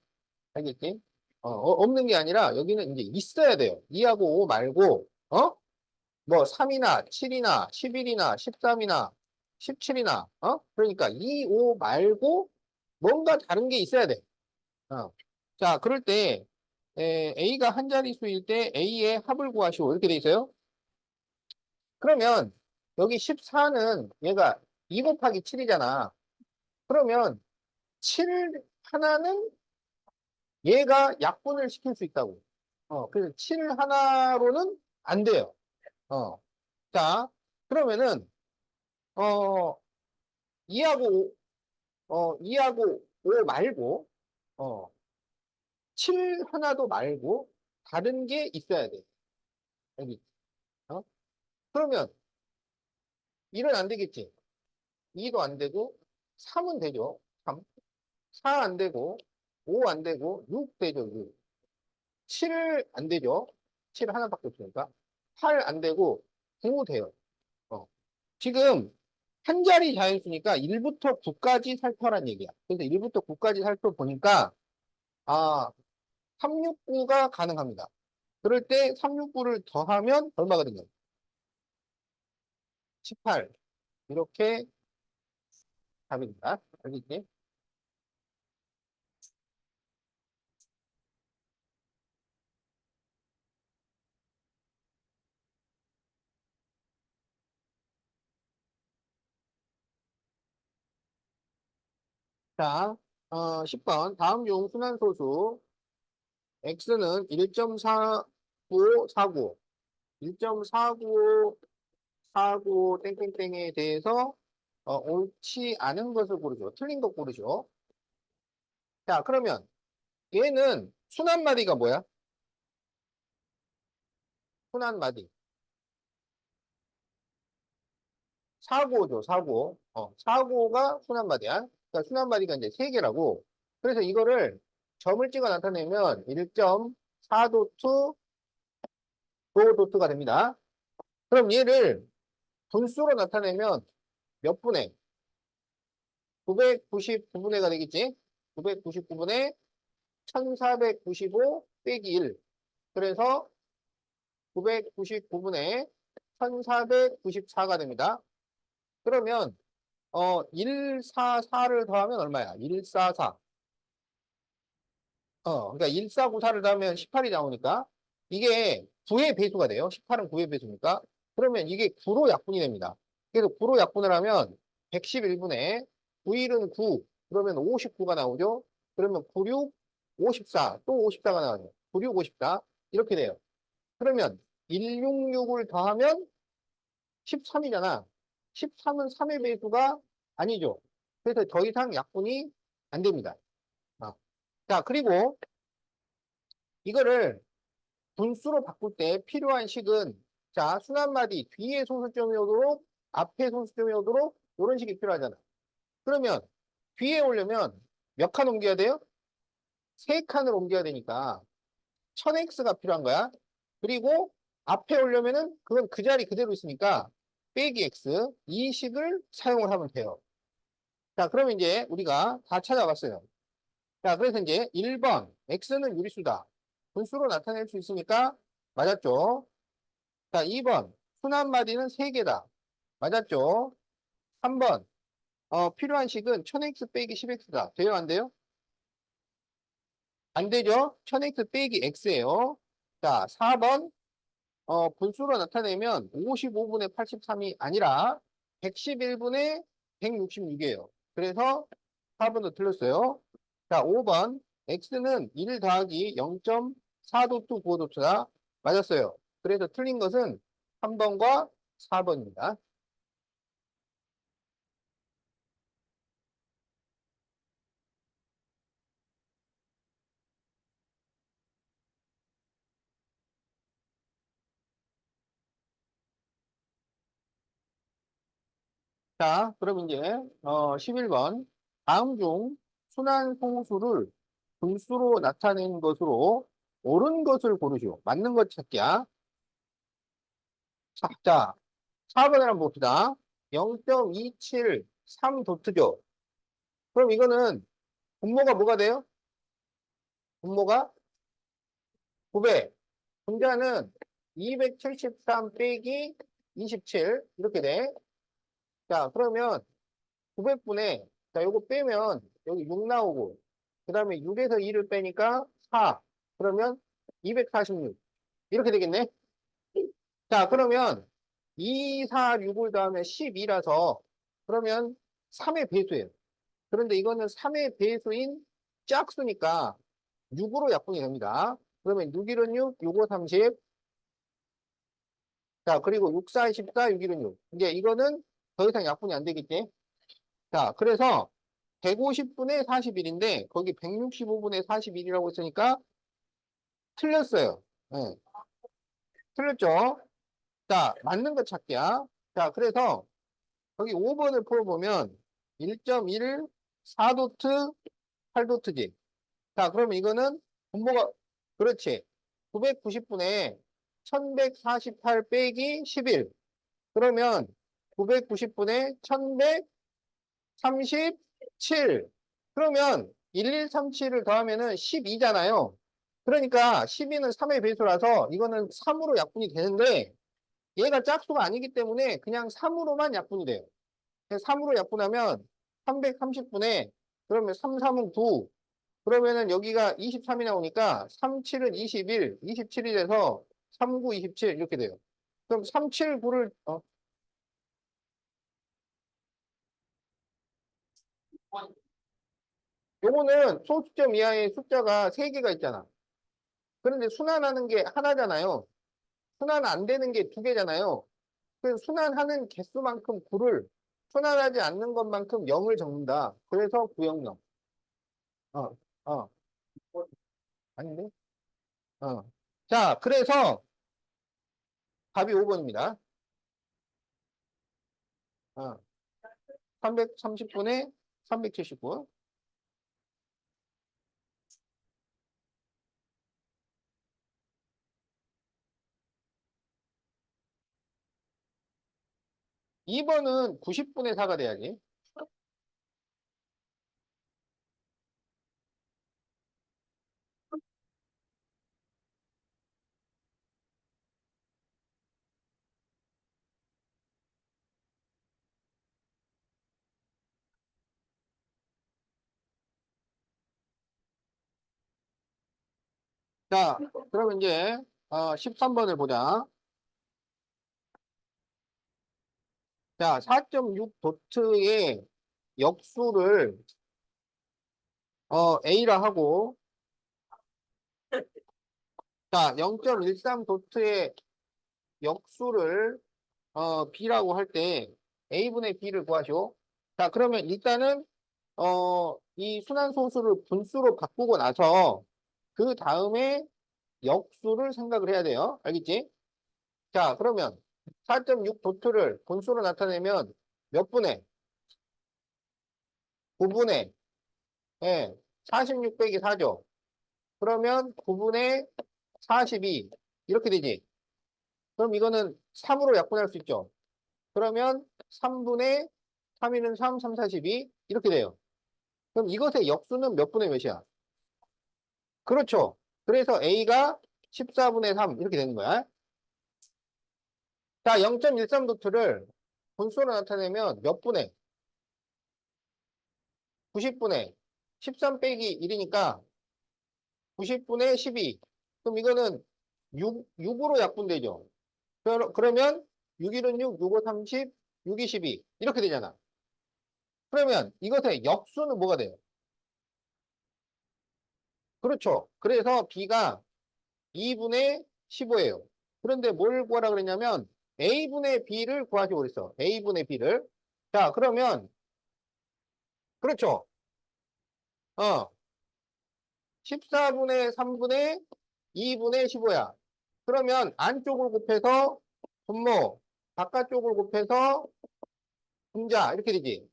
알겠지? 없는 게 아니라 여기는 이제 있어야 돼요. 2하고 5 말고, 뭐 3이나 7이나 11이나 13이나 17이나, 그러니까 2, 5 말고 뭔가 다른 게 있어야 돼. 어. 자, 그럴 때, A가 한 자릿수일 때 A의 합을 구하시오. 이렇게 돼 있어요. 그러면 여기 14는 얘가 2 곱하기 7이잖아. 그러면 7 하나는 얘가 약분을 시킬 수 있다고. 그래서 7 하나로는 안 돼요. 어. 자, 그러면은, 어, 2하고, 2하고 5 말고, 어, 7 하나도 말고, 다른 게 있어야 돼. 여기. 어? 그러면, 1은 안 되겠지. 2도 안 되고, 3은 되죠. 3. 4 안 되고, 5 안 되고, 6 되죠. 6. 7 안 되죠. 7 하나밖에 없으니까. 8 안 되고, 9 돼요. 어. 지금 한 자리 자연수니까 1부터 9까지 살펴란 얘기야. 그래서 1부터 9까지 살펴보니까, 369가 가능합니다. 그럴 때 369를 더하면 얼마가 되나요? 18. 이렇게 답입니다. 알겠지? 자, 10번. 다음 중 순환소수 x는 1.4949, 1.4949 땡땡땡에 대해서 옳지 않은 것을 고르죠. 틀린 것 고르죠. 자, 그러면 얘는 순환마디가 뭐야? 순환마디. 사고죠, 사고. 사고가 순환마디야. 그러니까 순환마디가 이제 세 개라고. 그래서 이거를 점을 찍어 나타내면 1.4도트, 5도트가 됩니다. 그럼 얘를 분수로 나타내면 몇 분의? 999분의가 되겠지? 999분의 1495 빼기 1. 그래서 999분의 1494가 됩니다. 그러면 144를 더하면 얼마야? 144. 그러니까 1494를 더하면 18이 나오니까 이게 9의 배수가 돼요. 18은 9의 배수니까. 그러면 이게 9로 약분이 됩니다. 그래서 9로 약분을 하면 111분의 9일은 9. 그러면 59가 나오죠. 그러면 96, 54, 또 54가 나와요. 96, 54. 이렇게 돼요. 그러면 166을 더하면 13이잖아. 13은 3의 배수가 아니죠. 그래서 더 이상 약분이 안 됩니다. 어. 자, 그리고 이거를 분수로 바꿀 때 필요한 식은 자, 순환마디 뒤에 소수점이 오도록 앞에 소수점이 오도록 이런 식이 필요하잖아. 그러면 뒤에 오려면 몇 칸 옮겨야 돼요? 세 칸을 옮겨야 되니까 1000x가 필요한 거야. 그리고 앞에 오려면은 그건 그 자리 그대로 있으니까 빼기 x 이 식을 사용을 하면 돼요. 자, 그러면 이제 우리가 다 찾아봤어요. 자, 그래서 이제 1번 x는 유리수다. 분수로 나타낼 수 있으니까 맞았죠. 자, 2번 순환마디는 3개다. 맞았죠. 3번 필요한 식은 1000x 빼기 10x다. 돼요, 안 돼요? 안 되죠? 1000x 빼기 x예요. 자, 4번 분수로 나타내면 55분의 83이 아니라 111분의 166이에요. 그래서 4번도 틀렸어요. 자, 5번 x는 1 더하기 0.4도트 9도트다. 맞았어요. 그래서 틀린 것은 3번과 4번입니다. 자, 그럼 이제 11번 다음 중 순환 소수를 분수로 나타낸 것으로 옳은 것을 고르시오. 맞는 것 찾기야. 자, 4번을 한번 봅시다. 0.273 도트죠. 그럼 이거는 분모가 뭐가 돼요? 분모가 900. 분자는 273 빼기 27 이렇게 돼. 자, 그러면 900분의 자, 요거 빼면 여기 6 나오고 그 다음에 6에서 2를 빼니까 4. 그러면 246 이렇게 되겠네. 자, 그러면 2, 4, 6을 더하면 12라서 그러면 3의 배수예요. 그런데 이거는 3의 배수인 짝수니까 6으로 약분이 됩니다. 그러면 6, 1은 6, 6, 5, 30. 자, 그리고 6, 4, 14, 6, 1은 6. 이제 이거는 더 이상 약분이 안 되겠지. 자, 그래서 150분의 41인데 거기 165분의 41이라고 했으니까 틀렸어요. 네, 틀렸죠? 자, 맞는 거 찾기야. 자, 그래서 여기 5번을 풀어보면 1.1, 4도트, 8도트지. 자, 그러면 이거는 분모가, 그렇지. 990분에 1148 빼기 11. 그러면 990분에 1137. 그러면 1137을 더하면은 12잖아요. 그러니까 12는 3의 배수라서 이거는 3으로 약분이 되는데 얘가 짝수가 아니기 때문에 그냥 3으로만 약분이 돼요. 3으로 약분하면 330분에 그러면 3, 3은 9. 그러면은 여기가 23이 나오니까 3, 7은 21, 27이 돼서 3, 9, 27 이렇게 돼요. 그럼 3, 7, 9를 요거는 소수점 이하의 숫자가 3개가 있잖아. 그런데 순환하는 게 하나잖아요. 순환 안 되는 게 2개잖아요. 그래서 순환하는 개수만큼 9를 순환하지 않는 것만큼 0을 적는다. 그래서 900. 어, 어, 아닌데? 자, 그래서 답이 5번입니다. 330분에 379. 2번은 90분의 4가 돼야지. 자, 그러면 이제 13번을 보자. 자, 4.6 도트의 역수를 A라 하고 자, 0.13 도트의 역수를 b라고 할 때 a분의 b를 구하시오. 자, 그러면 일단은 이 순환소수를 분수로 바꾸고 나서 그 다음에 역수를 생각을 해야 돼요. 알겠지? 자, 그러면 4.6 도트를 분수로 나타내면 몇 분의? 9분의, 예, 46 빼기 4죠. 그러면 9분의 42. 이렇게 되지. 그럼 이거는 3으로 약분할 수 있죠. 그러면 3분의 3위는 3, 3, 42. 이렇게 돼요. 그럼 이것의 역수는 몇 분의 몇이야? 그렇죠. 그래서 A가 14분의 3. 이렇게 되는 거야. 자, 0.13 도트를 분수로 나타내면 몇 분의? 90분의 13 빼기 1이니까 90분의 12. 그럼 이거는 6으로 약분되죠. 그러면 6일은 6, 6, 5, 30, 6, 2, 12. 이렇게 되잖아. 그러면 이것의 역수는 뭐가 돼요? 그렇죠. 그래서 B가 2분의 15예요. 그런데 뭘 구하라 그랬냐면 A분의 B를 구하시고 그랬어. A분의 B를. 자, 그러면 그렇죠. 어, 14분의 3분의 2분의 15야. 그러면 안쪽을 곱해서 분모, 바깥쪽을 곱해서 분자 이렇게 되지.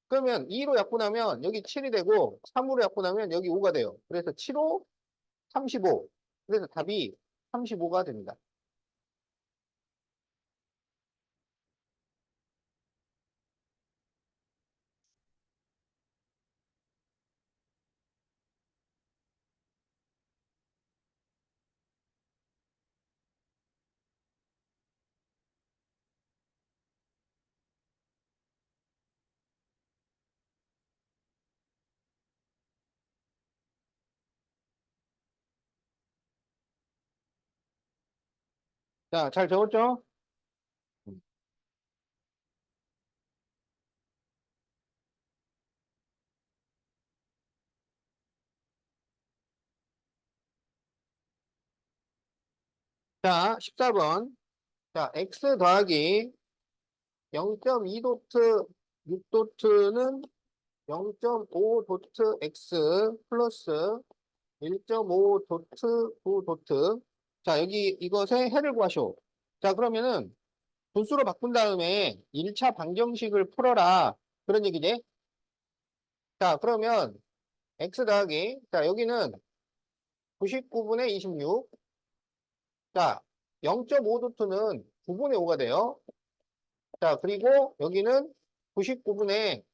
그러면 2로 약분하면 여기 7이 되고 3으로 약분하면 여기 5가 돼요. 그래서 7호 35. 그래서 답이 35가 됩니다. 자, 잘 적었죠? 자, 14번. 자, x 더하기 0.2 도트 6 도트는 0.5 도트 x 플러스 1.5 도트 9 도트. 자, 여기 이것의 해를 구하시오. 자, 그러면은 분수로 바꾼 다음에 1차 방정식을 풀어라. 그런 얘기지? 자, 그러면 x 더하기. 자, 여기는 99분의 26. 자, 0.5 도트는 9분의 5가 돼요. 자, 그리고 여기는 99분의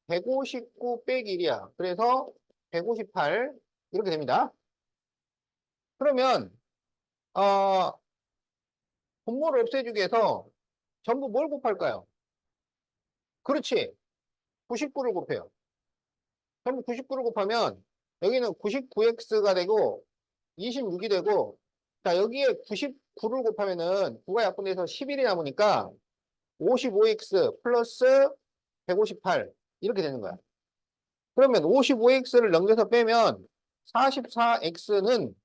159 빼기 1이야. 그래서 158 이렇게 됩니다. 그러면 분모를 없애주기 위해서 전부 뭘 곱할까요? 그렇지. 99를 곱해요. 전부 99를 곱하면 여기는 99x가 되고 26이 되고 자 여기에 99를 곱하면은 9가 약분돼서 11이 남으니까 55x 플러스 158 이렇게 되는 거야. 그러면 55x를 넘겨서 빼면 44x는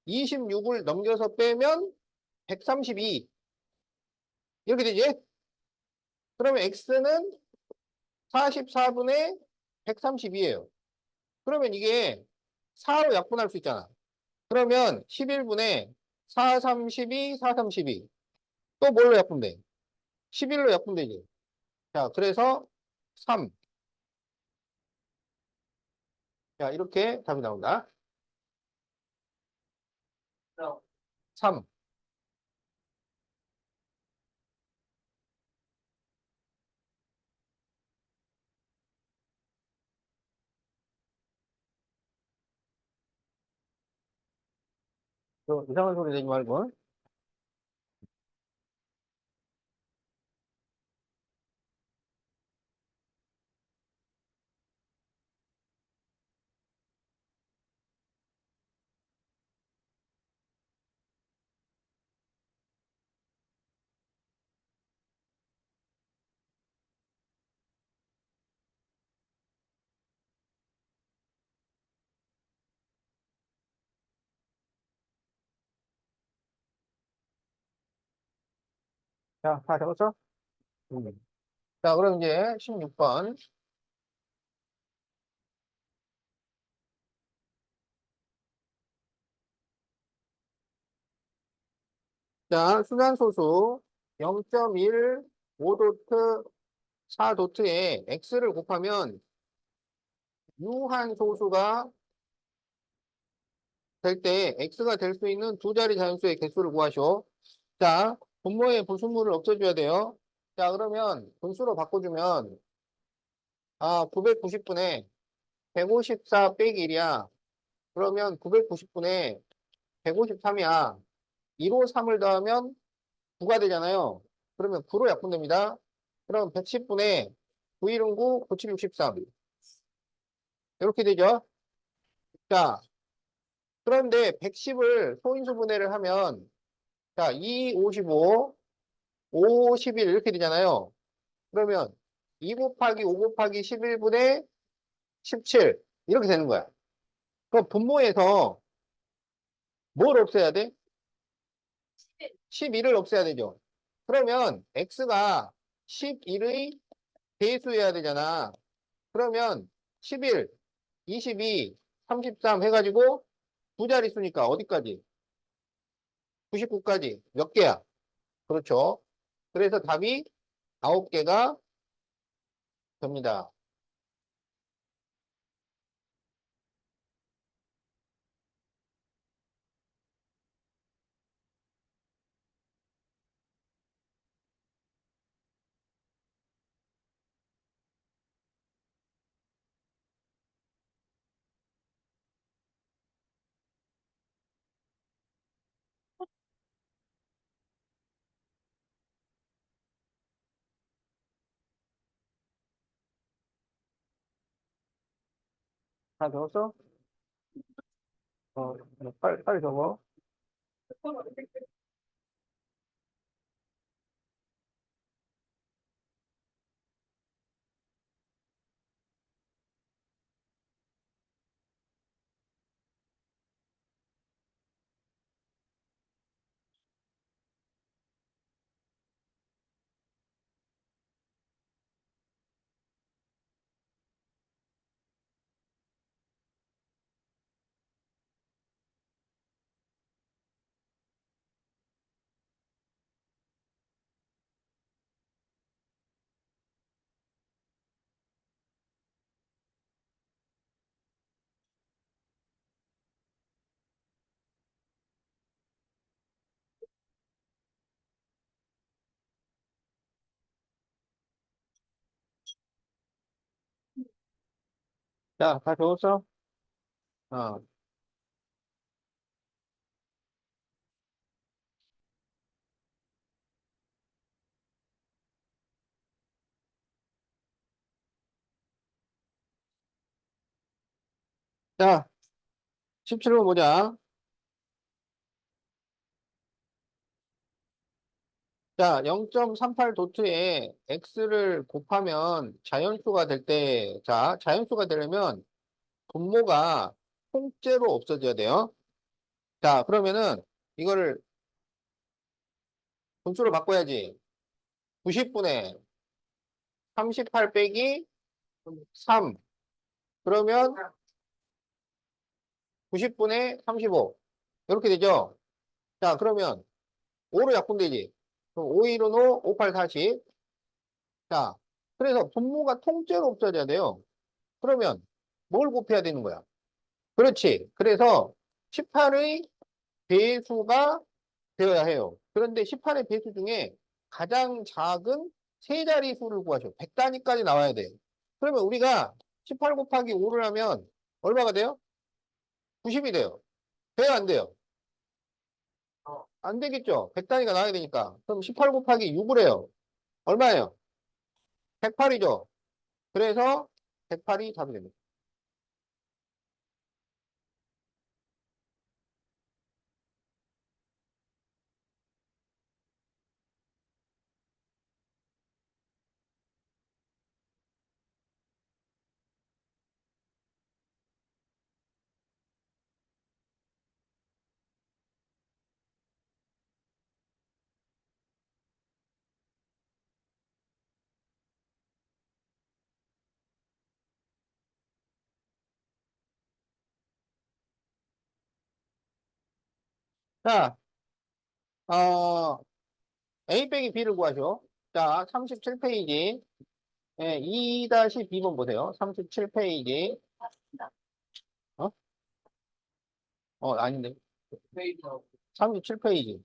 26을 넘겨서 빼면 132 이렇게 되지? 그러면 x는 44분의 132예요. 그러면 이게 4로 약분할 수 있잖아. 그러면 11분의 4, 32, 4, 32. 또 뭘로 약분돼? 11로 약분되지. 자, 그래서 3. 자, 이렇게 답이 나온다. 3. 이상한 소리 내지 말고. 자, 다 적었어? 음. 자, 그럼 이제 16번. 자, 순환소수 0.1, 5도트, 4도트에 x를 곱하면 유한 소수가 될 때 x가 될 수 있는 두 자리 자연수의 개수를 구하시오. 자, 분모의 부수물을 없애줘야 돼요. 자, 그러면 분수로 바꿔주면 990분의 154 빼기 1이야. 그러면 990분의 153이야. 2로 3을 더하면 9가 되잖아요. 그러면 9로 약분됩니다. 그럼 110분의 9일은 9, 97, 63. 이렇게 되죠. 자, 그런데 110을 소인수 분해를 하면 자, 2, 55, 5, 11 이렇게 되잖아요. 그러면 2 곱하기 5 곱하기 11분의 17 이렇게 되는 거야. 그럼 분모에서 뭘 없애야 돼? 11을 없애야 되죠. 그러면 x가 11의 배수여야 되잖아. 그러면 11, 22, 33 해가지고 두 자릿수니까 어디까지? 99까지 몇 개야? 그렇죠. 그래서 답이 9개가 됩니다. 다 적었어? 어, 빨리 적어. 자, 다 적었어? 어. 자, 17번 보자. 자, 0.38 도트에 x를 곱하면 자연수가 될 때, 자, 자연수가 되려면 분모가 통째로 없어져야 돼요. 자, 그러면은 이거를 분수로 바꿔야지. 90분의 38 빼기 3. 그러면 90분의 35. 이렇게 되죠? 자, 그러면 5로 약분되지. 그럼 5, 1은 5, 5, 8, 40. 자, 그래서 분모가 통째로 없어져야 돼요. 그러면 뭘 곱해야 되는 거야? 그렇지. 그래서 18의 배수가 되어야 해요. 그런데 18의 배수 중에 가장 작은 세 자리 수를 구하셔. 100단위까지 나와야 돼. 그러면 우리가 18 곱하기 5를 하면 얼마가 돼요? 90이 돼요. 돼요, 안 돼요? 안 되겠죠? 100단위가 나와야 되니까. 그럼 18 곱하기 6을 해요. 얼마예요? 108이죠? 그래서 108이 답이 됩니다. 자, A 빼기 B를 구하죠. 자, 37페이지. 예, 2-B번 보세요. 37페이지. 어? 아닌데. 37페이지.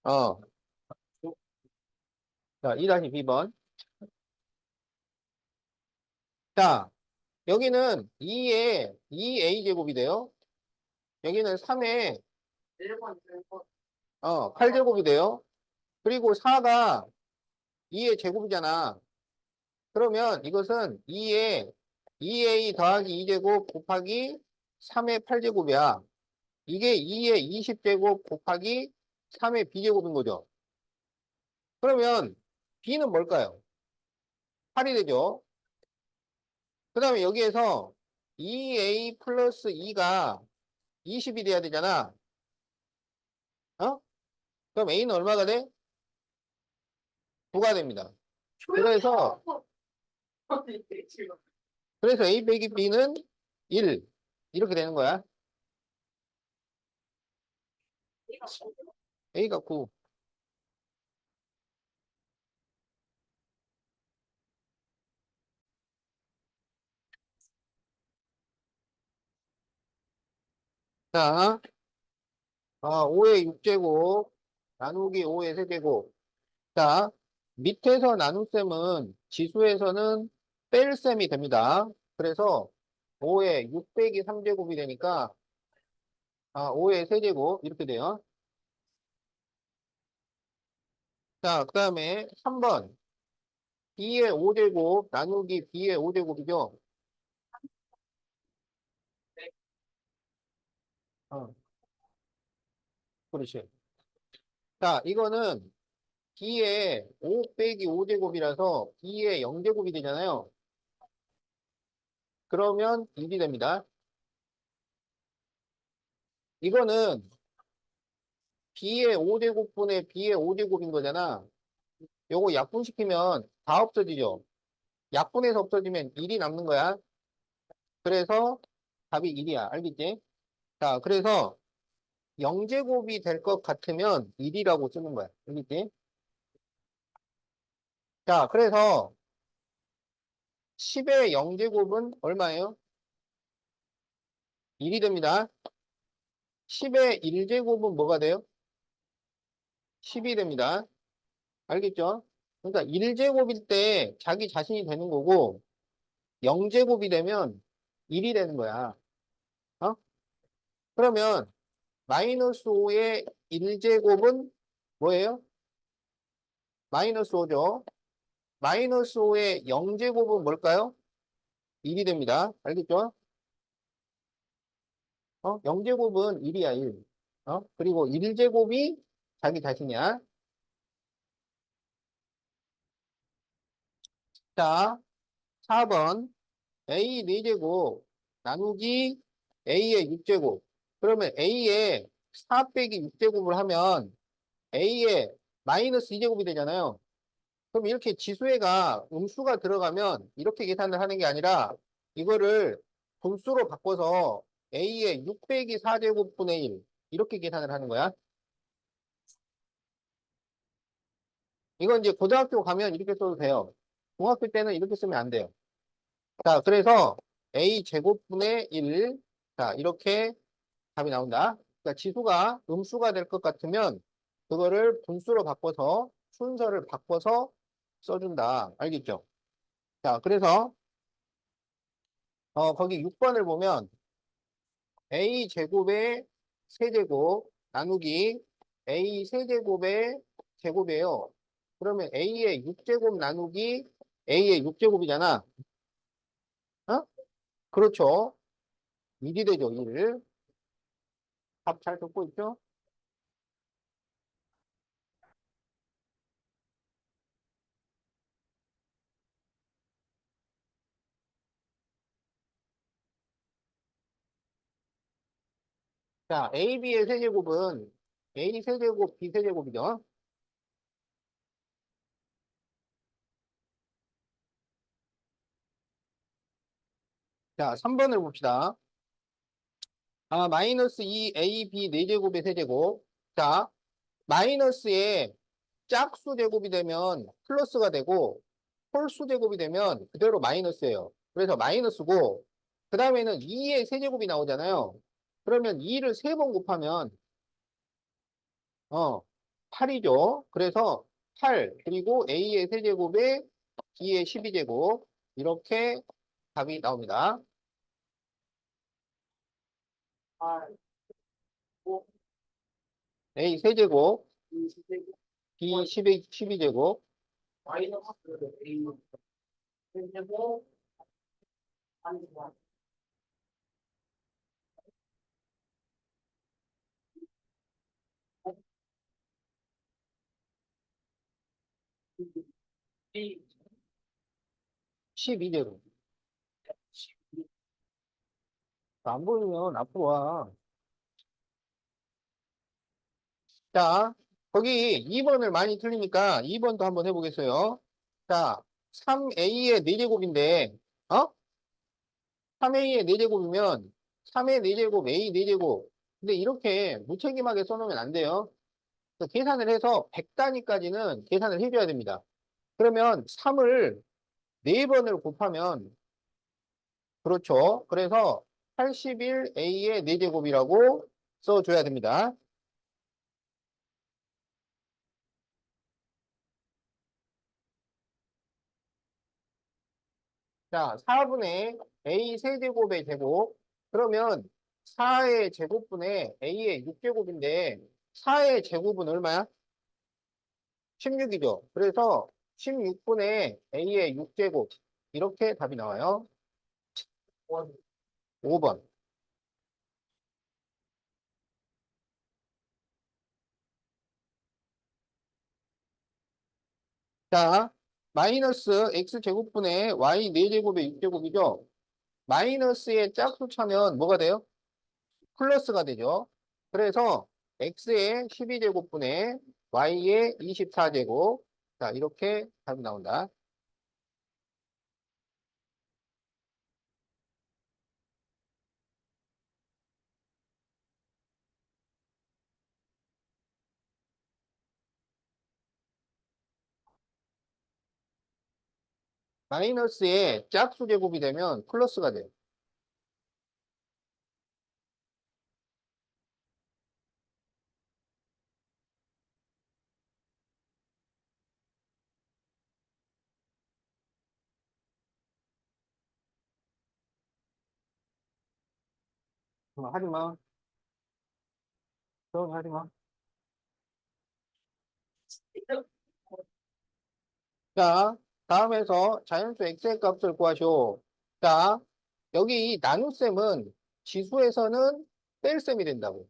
어, 자, 2-B번. 자, 여기는 2에 2A제곱이 돼요. 여기는 3에 8제곱이 돼요. 그리고 4가 2의 제곱이잖아. 그러면 이것은 2에 2A 더하기 2제곱 곱하기 3의 8제곱이야. 이게 2의 20제곱 곱하기 3의 B제곱인 거죠. 그러면 B는 뭘까요? 8이 되죠. 그 다음에 여기에서 2A 플러스 2가 20이 돼야 되잖아. 어? 그럼 A는 얼마가 돼? 9가 됩니다. 그래서 A 빼기 B는 1 이렇게 되는 거야. A가 9. 자, 5의 6제곱 나누기 5의 세제곱. 자, 밑에서 나눗셈은 지수에서는 뺄셈이 됩니다. 그래서 5의 6 빼기 3제곱이 되니까 5의 세제곱 이렇게 돼요. 자, 그 다음에 3번 B의 5제곱 나누기 B의 5제곱이죠. 어, 그렇지. 자, 이거는 B의 5 빼기 5제곱이라서 B의 0제곱이 되잖아요. 그러면 1이 됩니다. 이거는 B의 5제곱분의 B의 5제곱인 거잖아. 요거 약분시키면 다 없어지죠. 약분해서 없어지면 1이 남는 거야. 그래서 답이 1이야. 알겠지? 자, 그래서 0제곱이 될 것 같으면 1이라고 쓰는 거야. 알겠지? 자, 그래서 10의 0제곱은 얼마예요? 1이 됩니다. 10의 1제곱은 뭐가 돼요? 10이 됩니다. 알겠죠? 그러니까 1제곱일 때 자기 자신이 되는 거고 0제곱이 되면 1이 되는 거야. 어? 그러면 마이너스 5의 1제곱은 뭐예요? 마이너스 5죠. 마이너스 5의 0제곱은 뭘까요? 1이 됩니다. 알겠죠? 0제곱은 1이야, 1. 그리고 1제곱이 자기 자신이야. 자, 4번 A 4제곱 나누기 A의 6제곱. 그러면 A의 4 빼기 6제곱을 하면 A의 마이너스 2제곱이 되잖아요. 그럼 이렇게 지수에가 음수가 들어가면 이렇게 계산을 하는 게 아니라 이거를 분수로 바꿔서 A의 6 빼기 4제곱분의 1 이렇게 계산을 하는 거야. 이건 이제 고등학교 가면 이렇게 써도 돼요. 중학교 때는 이렇게 쓰면 안 돼요. 자, 그래서 A 제곱분의 1. 자, 이렇게 답이 나온다. 그러니까 지수가 음수가 될 것 같으면 그거를 분수로 바꿔서 순서를 바꿔서 써준다. 알겠죠? 자, 그래서 거기 6번을 보면 A 제곱의 세제곱 나누기 A 세제곱의 제곱이에요. 그러면 A의 6제곱 나누기 A의 6제곱이잖아. 어? 그렇죠. 1이 되죠, 1. 답 잘 듣고 있죠? 자, AB의 세제곱은 A 세제곱, B 세제곱이죠. 자, 3번을 봅시다. 마이너스 2ab 4제곱의 세제곱. 자, 마이너스의 짝수 제곱이 되면 플러스가 되고 홀수 제곱이 되면 그대로 마이너스예요. 그래서 마이너스고 그 다음에는 2의 세제곱이 나오잖아요. 그러면 2를 3번 곱하면 8이죠. 그래서 8 그리고 a의 세제곱에 b의 12제곱 이렇게 답이 나옵니다. a 세제곱 b 12제곱 12제곱. 안 보이면 앞으로 와. 자, 거기 2번을 많이 틀리니까 2번도 한번 해보겠어요. 자, 3a의 4제곱인데, 어? 3a의 4제곱이면 3의 4제곱, a 4제곱. 근데 이렇게 무책임하게 써놓으면 안 돼요. 그래서 계산을 해서 100단위까지는 계산을 해줘야 됩니다. 그러면 3을 4번을 곱하면, 그렇죠. 그래서 81a의 4제곱이라고 써줘야 됩니다. 자, 4분의 a 세제곱의 제곱. 그러면 4의 제곱분의 a의 6제곱인데 4의 제곱은 얼마야? 16이죠. 그래서 16분의 a의 6제곱. 이렇게 답이 나와요. 5번. 자, 마이너스 x제곱분의 y 4제곱의 6제곱이죠. 마이너스의 짝수 차면 뭐가 돼요? 플러스가 되죠. 그래서 x의 12제곱분의 y의 24제곱. 자, 이렇게 답이 나온다. 마이너스의 짝수 제곱이 되면 플러스가 돼요. 하지 마. 너 하지 마. 자, 다음에서 자연수 x의 값을 구하시오. 자, 여기 이 나눗셈은 지수에서는 뺄셈이 된다고.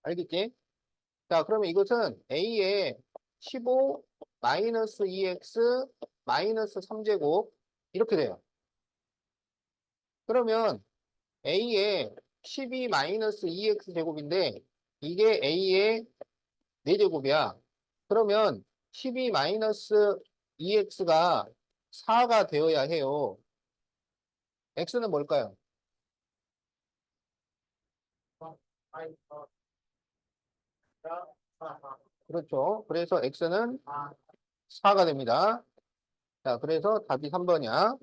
알겠지? 자, 그러면 이것은 a의 15 마이너스 2x 마이너스 3제곱 이렇게 돼요. 그러면 a의 12 마이너스 2x 제곱인데 이게 a의 4제곱이야. 그러면 12 마이너스 2x가 4가 되어야 해요. x는 뭘까요? 그렇죠. 그래서 x는 4가 됩니다. 자, 그래서 답이 3번이야.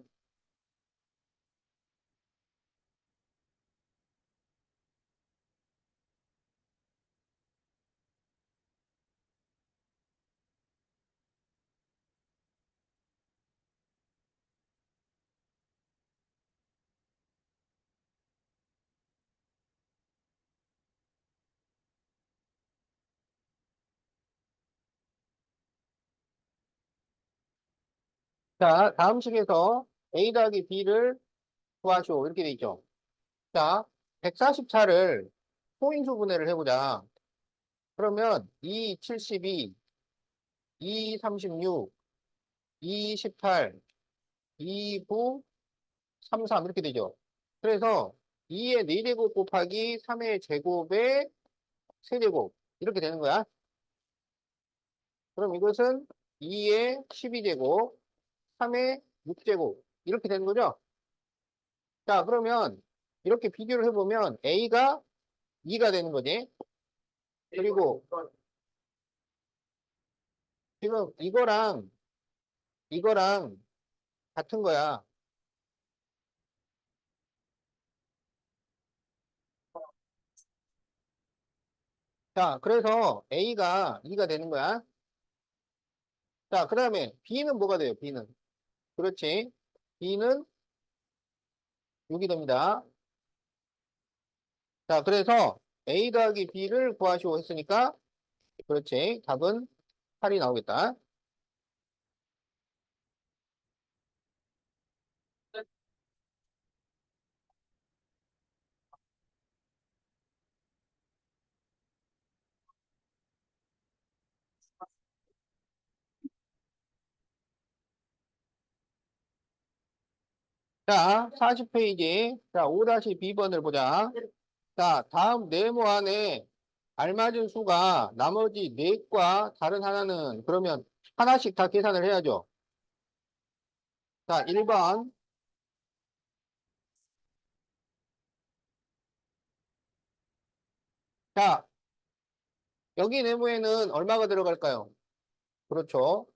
자, 다음 식에서 a 더하기 b를 구하시오. 이렇게 돼 있죠. 자, 144를 소인수 분해를 해보자. 그러면 2, 72, 2, 36, 2, 18, 2, 9, 3, 3 이렇게 되죠. 그래서 2의 4제곱 곱하기 3의 제곱의 세제곱 이렇게 되는 거야. 그럼 이것은 2의 12제곱, 3의 6제곱 이렇게 되는 거죠. 자, 그러면 이렇게 비교를 해보면 A가 2가 되는 거지. 그리고 지금 이거랑 같은 거야. 자, 그래서 A가 2가 되는 거야. 자, 그 다음에 B는 뭐가 돼요? B는. 그렇지. B는 6이 됩니다. 자, 그래서 A 더하기 B를 구하시오 했으니까, 그렇지. 답은 8이 나오겠다. 자, 40페이지. 자, 5-B번을 보자. 자, 다음 네모 안에 알맞은 수가 나머지 넷과 다른 하나는 그러면 하나씩 다 계산을 해야죠. 자, 1번. 자, 여기 네모에는 얼마가 들어갈까요? 그렇죠.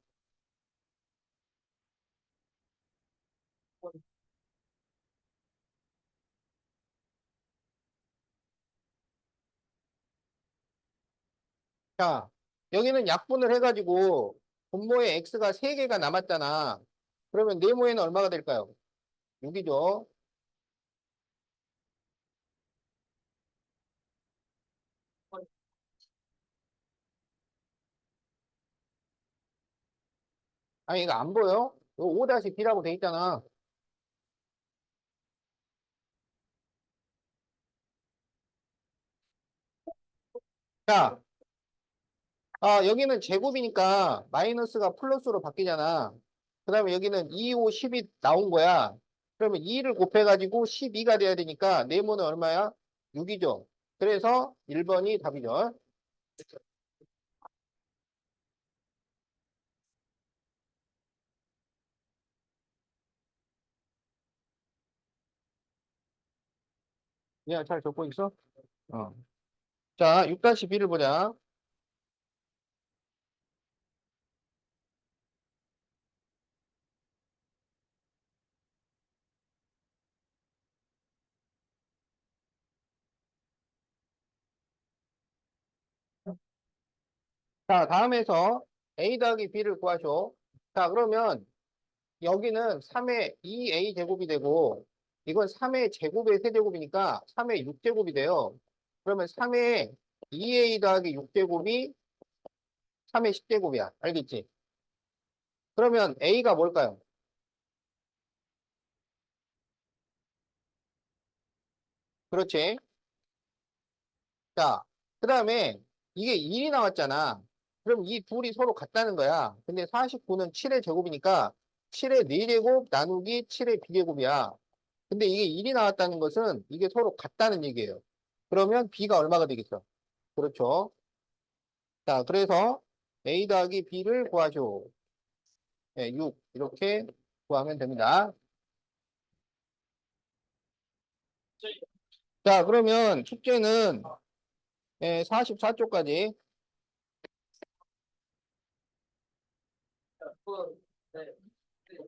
자, 여기는 약분을 해가지고 분모에 x가 3개가 남았잖아. 그러면 네모에는 얼마가 될까요? 6이죠. 아니, 이거 안 보여? 이거 5-B라고 돼 있잖아. 자, 여기는 제곱이니까 마이너스가 플러스로 바뀌잖아. 그 다음에 여기는 2, 5, 10이 나온 거야. 그러면 2를 곱해가지고 12가 돼야 되니까 네모는 얼마야? 6이죠. 그래서 1번이 답이죠. 그냥 잘 적고 있어? 어. 자, 6-B를 보자. 자, 다음에서 A 더하기 B를 구하쇼. 자, 그러면 여기는 3의 2A 제곱이 되고, 이건 3의 제곱의 세제곱이니까 3의 6제곱이 돼요. 그러면 3의 2A 더하기 6제곱이 3의 10제곱이야. 알겠지? 그러면 A가 뭘까요? 그렇지? 자, 그 다음에 이게 1이 나왔잖아. 그럼 이 둘이 서로 같다는 거야. 근데 49는 7의 제곱이니까 7의 4제곱 나누기 7의 B제곱이야. 근데 이게 1이 나왔다는 것은 이게 서로 같다는 얘기예요. 그러면 B가 얼마가 되겠어? 그렇죠. 자, 그래서 A 더하기 B를 구하시오. 네, 6. 이렇게 구하면 됩니다. 자, 그러면 숙제는 44쪽까지